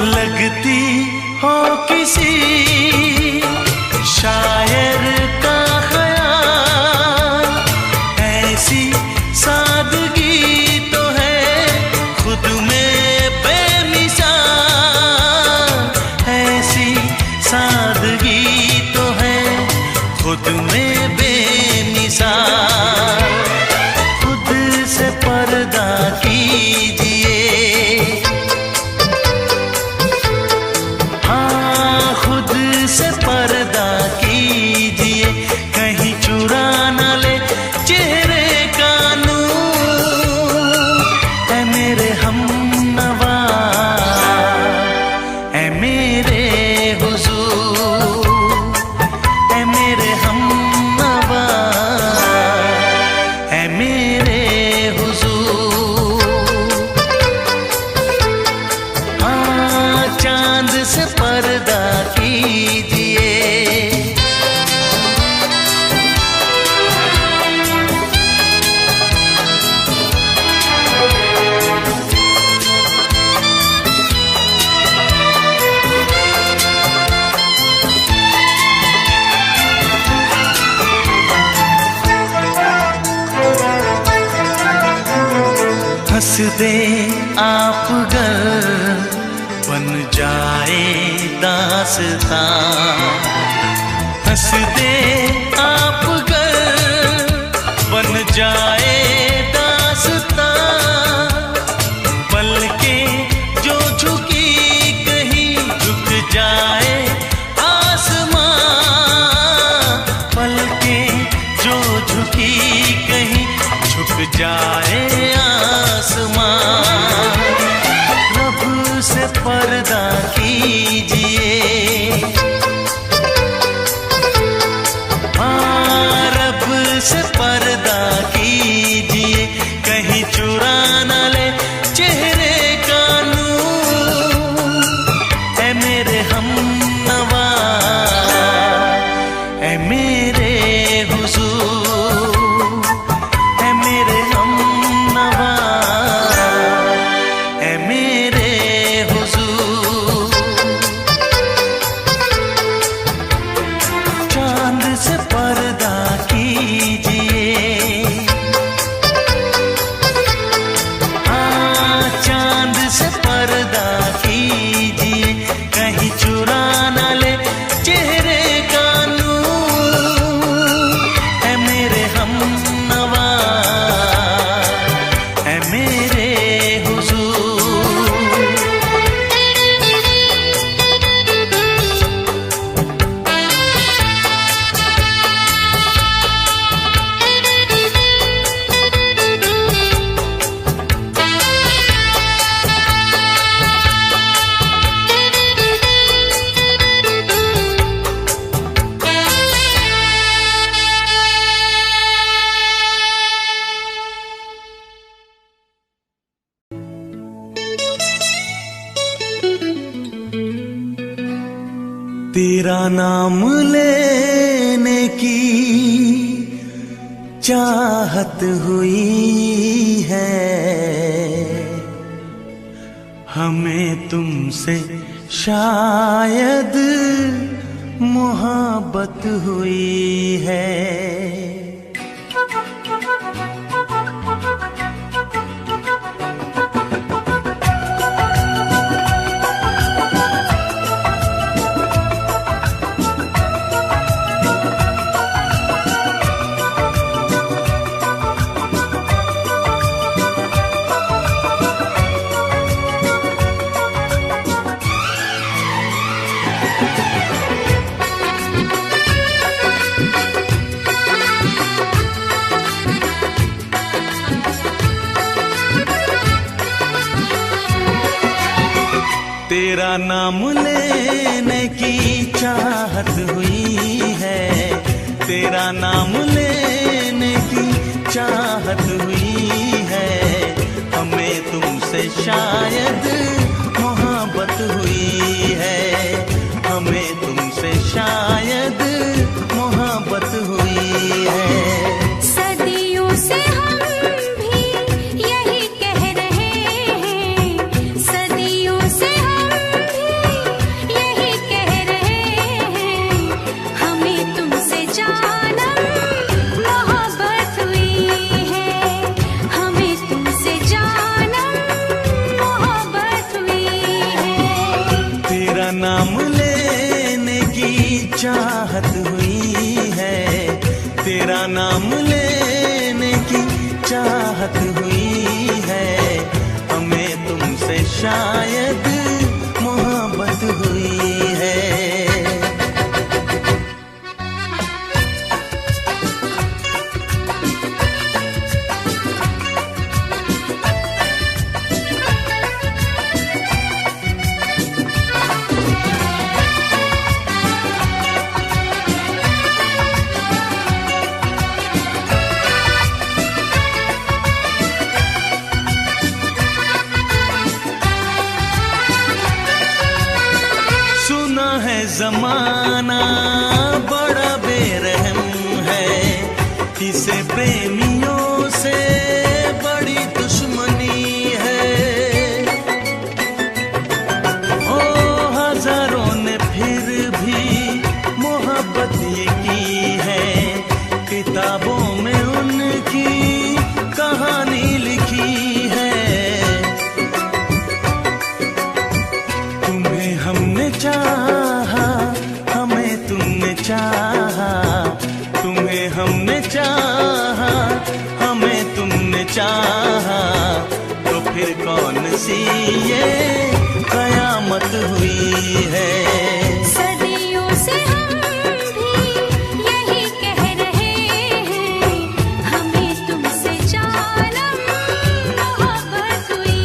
Speaker 1: लगती हो किसी शायर का ख्याल, ऐसी सादगी तो है खुद में बेमिसाल, ऐसी सादगी तो है खुद में बेमिसाल। खुद से पर्दा कीजिए, हाँ खुद से पर्दा कीजिए, कहीं चुरा न ले चेहरे का नूर। ऐ मेरे हमनवा, ऐ मेरे हुजूर, ऐ मेरे हमनवा, ऐ मेरे हुजूर। हाँ चांद से पर्दा कीजिए। हंस दे आप गर बन जाए दास्तां, हंस दे आप गर बन जाए दास्तां। पलकें जो झुकी कहीं झुक जाए आसमां, पलकें जो झुकी कहीं झुक जाए आसमां। रब से पर्दा कीजिए, हाँ रब से पर्दा कीजिए, कहीं चुरा न ले चेहरे का नूर। ऐ मेरे हमनवा, ऐ मेरे हुजूर, ऐ मेरे हमनवा, ऐ मेरे हुजूर। चांद से पर्दा कीजिए, तेरा नाम लेने की चाहत हुई है, हमें तुमसे शायद मोहब्बत हुई है। तेरा नाम लेने की चाहत हुई है, तेरा नाम लेने की चाहत हुई है, हमें तुमसे शायद मोहब्बत हुई है, हमें तुमसे शायद मोहब्बत हुई है।
Speaker 2: सदियों से हम भी यही कह रहे हैं, सदियों से हमें तुमसे जानम मोहब्बत हुई है, हमें तुमसे जानम मोहब्बत हुई है।
Speaker 1: तेरा नाम लेने की चाहत हुई है, तेरा नाम लेने की चाहत हुई है, हमें तुमसे शायद मोहब्बत हुई है। जमाना बड़ा बेरहम है, इसे प्रेमियों से बड़ी दुश्मनी है। ओ हजारों ने फिर भी मोहब्बत ये की है, किताबों में उनकी कहानी लिखी है। तुम्हें हमने चाहा, हमें तुमने चाहा, तुम्हें हमने चाहा, हमें तुमने चाहा, तो फिर कौन सी ये कयामत हुई है।
Speaker 2: सदियों से हम भी यही कह रहे हैं, हमें तुमसे जानम मोहब्बत हुई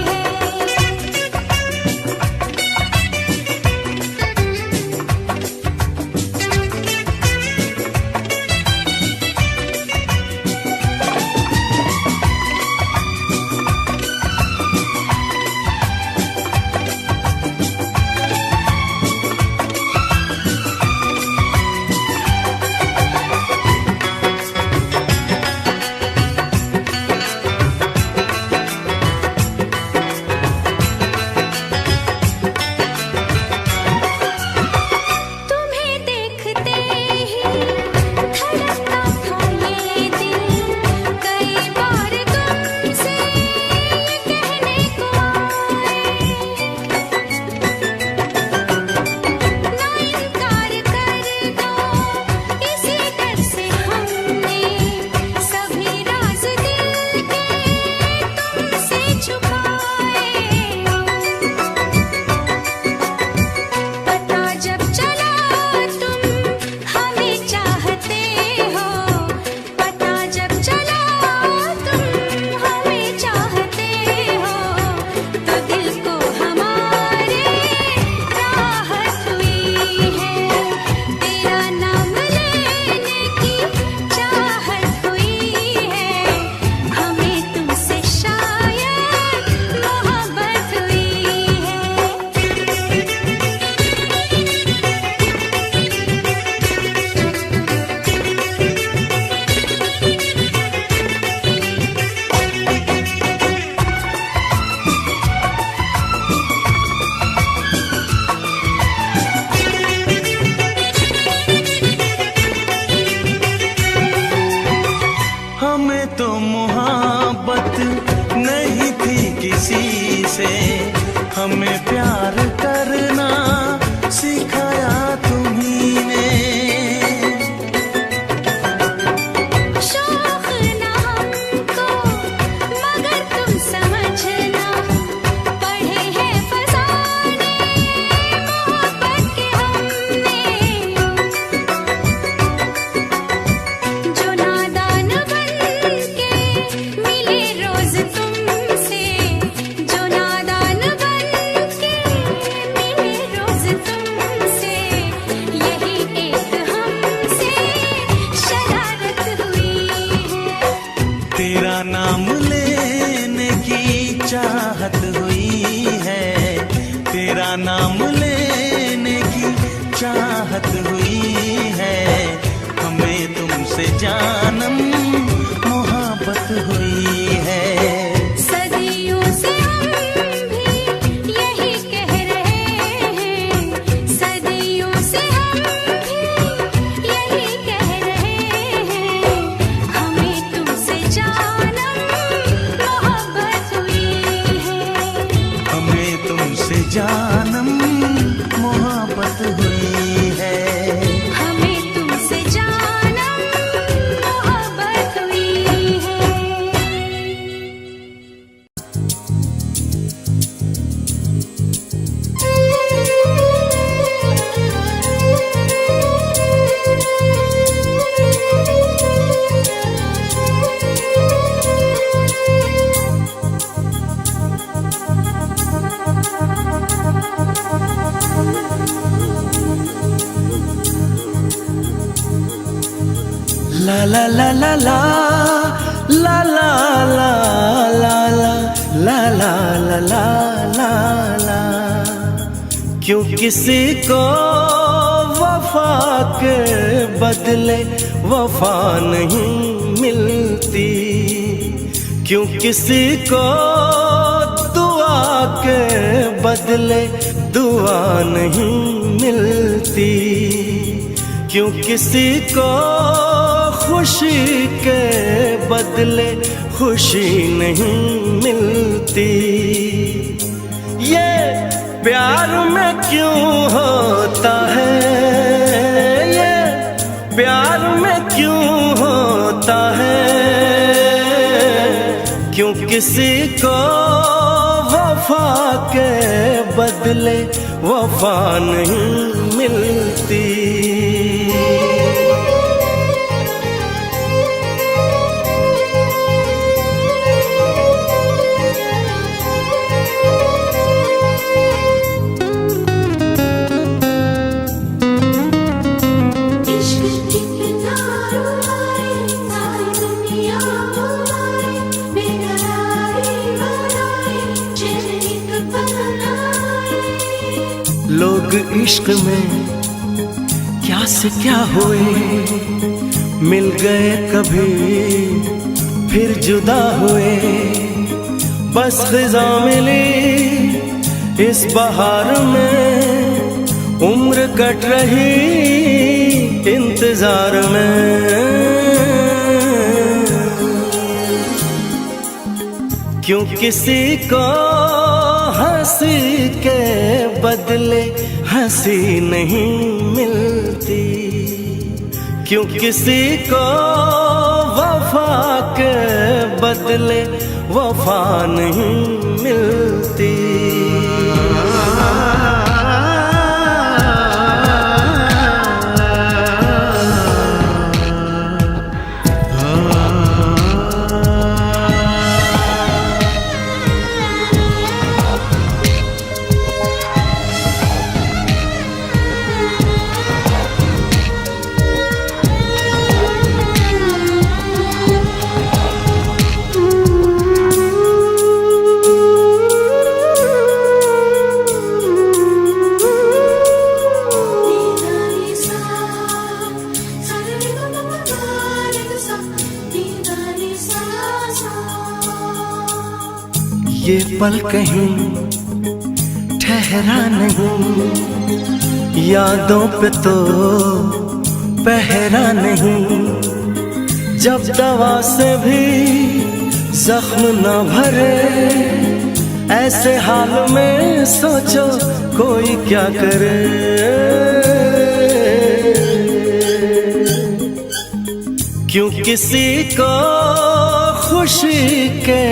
Speaker 2: है।
Speaker 1: चाहत हुई है, तेरा नाम लेने की चाहत हुई है। हमें तुमसे जानम मोहब्बत हुई है।
Speaker 2: सदियों से हम भी यही कह रहे हैं, सदियों से हम भी यही कह रहे हैं। हमें तुमसे जानम मोहब्बत हुई है।
Speaker 1: हमें तुमसे जानम मोहब्बत हुई है।
Speaker 2: हमें तुमसे जानम मोहब्बत हुई है।
Speaker 3: La la la la la la la la la la la la la la la। क्यों किसी को वफा के बदले वफा नहीं मिलती, क्यों किसी को दुआ के बदले दुआ नहीं मिलती, क्यों किसी को खुशी के बदले खुशी नहीं मिलती। ये प्यार में क्यों होता है, ये प्यार में क्यों होता है, क्यों किसी को वफा के बदले वफा नहीं मिलती। लोग इश्क में क्या से क्या हुए, मिल गए कभी फिर जुदा हुए। बस खिज़ा मिली इस बहार में, उम्र कट रही इंतजार में। क्यों किसी को हंसी के बदले हंसी नहीं मिलती, क्यों किसी को वफा के बदले वफा नहीं मिलती। ये पल कहीं ठहरा नहीं, यादों पे तो पहरा नहीं। जब दवा से भी जख्म न भरे, ऐसे हाल में सोचो कोई क्या करे। क्यों किसी को खुशी के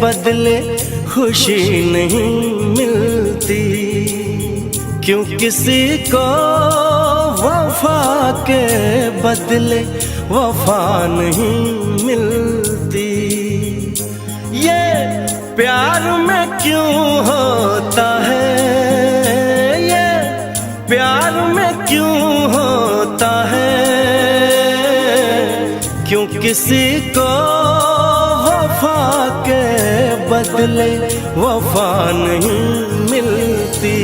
Speaker 3: बदले खुशी नहीं मिलती, क्यों किसी को वफा के बदले वफा नहीं मिलती। ये प्यार में क्यों होता है, ये प्यार में क्यों होता है, क्यों किसी को वफा वफा के बदले वफा नहीं मिलती।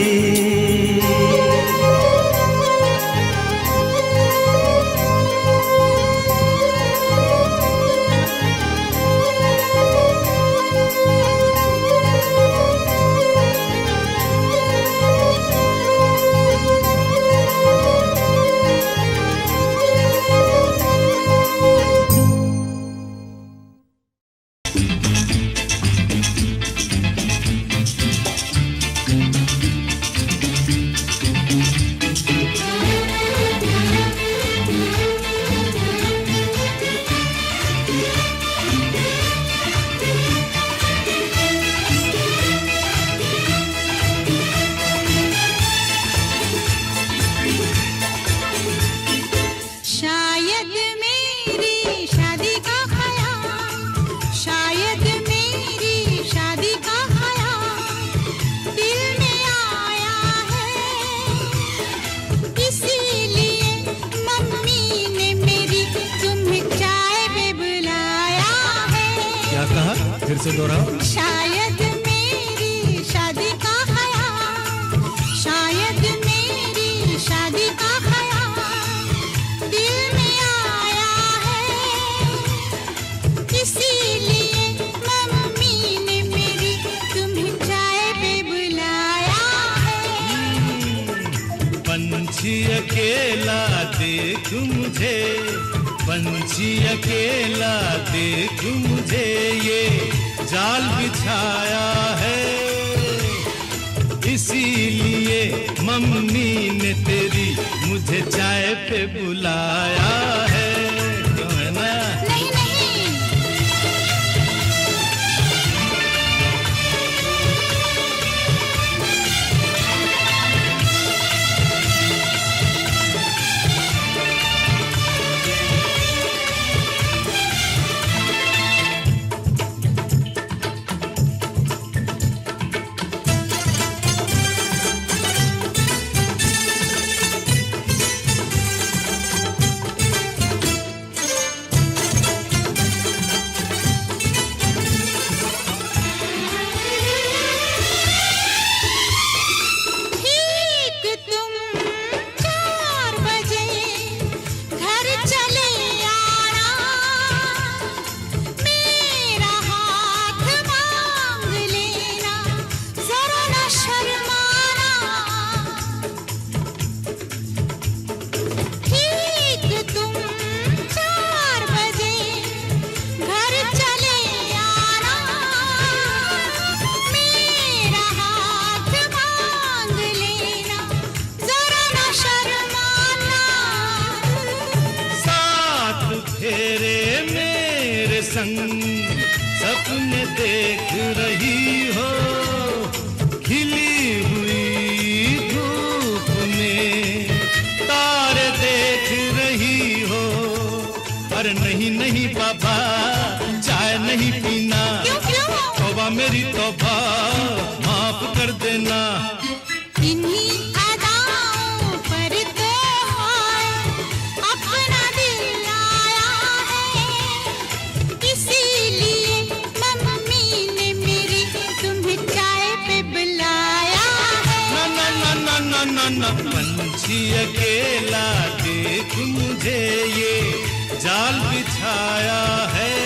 Speaker 2: शायद मेरी शादी का ख्याल, शायद मेरी शादी का ख्याल दिल में आया है, इसीलिए मम्मी ने मेरी तुम्हें चाय पे बुलाया है।
Speaker 3: क्या कहा, फिर से दोहराओ।
Speaker 2: शायद मेरी शादी का ख्याल, शायद मेरी शादी का ख्याल दिल में आया है, इसीलिए मम्मी ने मेरी तुम्हें चाय पे बुलाया है।
Speaker 3: पंछी अकेला देख मुझे, पंछी अकेला देख मुझे, ये जाल बिछाया है, इसीलिए मम्मी ने तेरी मुझे चाय पे बुलाया है। क्यों है ना?
Speaker 2: नहीं नहीं, ठीक तुम 4 बजे घर चले आना, मेरा हाथ मांग लेना, जरा न शर्माना। ठीक तुम 4 बजे घर चले आना, मेरा हाथ मांग लेना, जरा न शर्माना।
Speaker 3: साथ फेरे मेरे संग सपने देख रही हो, खिली हुई धूप में तारे देख रही हो। अरे नहीं नहीं बाबा, चाय नहीं पीना,
Speaker 2: क्यों क्यों?
Speaker 3: तौबा मेरी तौबा, माफ कर देना।
Speaker 2: इन्हीं अदाओं पर तो हाय अपना दिल आया है, इसीलिए मम्मी ने मेरी तुम्हें चाय पे बुलाया है।
Speaker 3: ना ना ना ना ना ना ना, पंछी अकेला देख मुझे, ये जाल बिछाया है,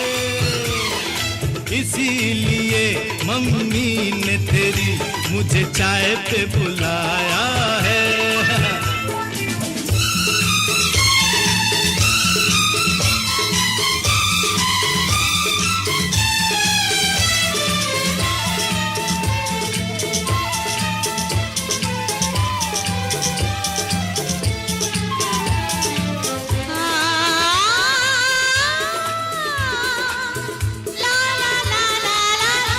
Speaker 3: इसीलिए मम्मी ने तेरी मुझे चाय पे बुलाया है।
Speaker 2: ला ला ला ला ला ला।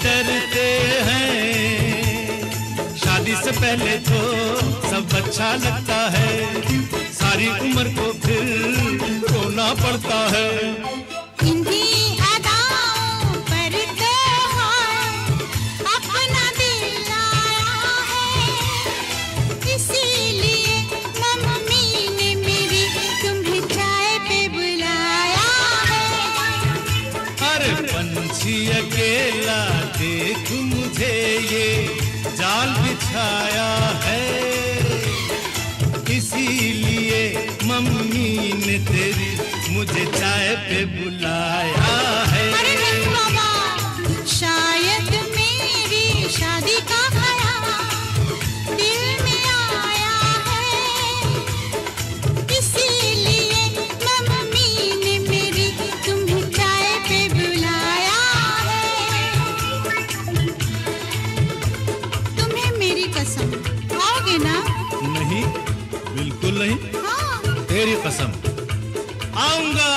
Speaker 3: डरते हैं। शादी से पहले तो सब अच्छा लगता है, सारी उम्र को फिर रोना पड़ता है।
Speaker 2: इन्हीं अदाओं पर तो अपना दिल लाया है, इसीलिए मम्मी ने मेरी तुम्हें चाय पे बुलाया है।
Speaker 3: अरे पंछी अकेला देख मुझे ये जाल बिछाया है, इसीलिए मम्मी ने तेरी मुझे चाय पे बुलाया है।
Speaker 2: अरे नहीं बाबा, शायद मेरी शादी का ख्याल दिल में आया है, इसीलिए मम्मी ने मेरी तुम्हें चाय पे बुलाया है। तुम्हें मेरी कसम, आओगे ना?
Speaker 3: नहीं, बिल्कुल नहीं,
Speaker 2: हाँ।
Speaker 3: तेरी कसम, आऊंगा।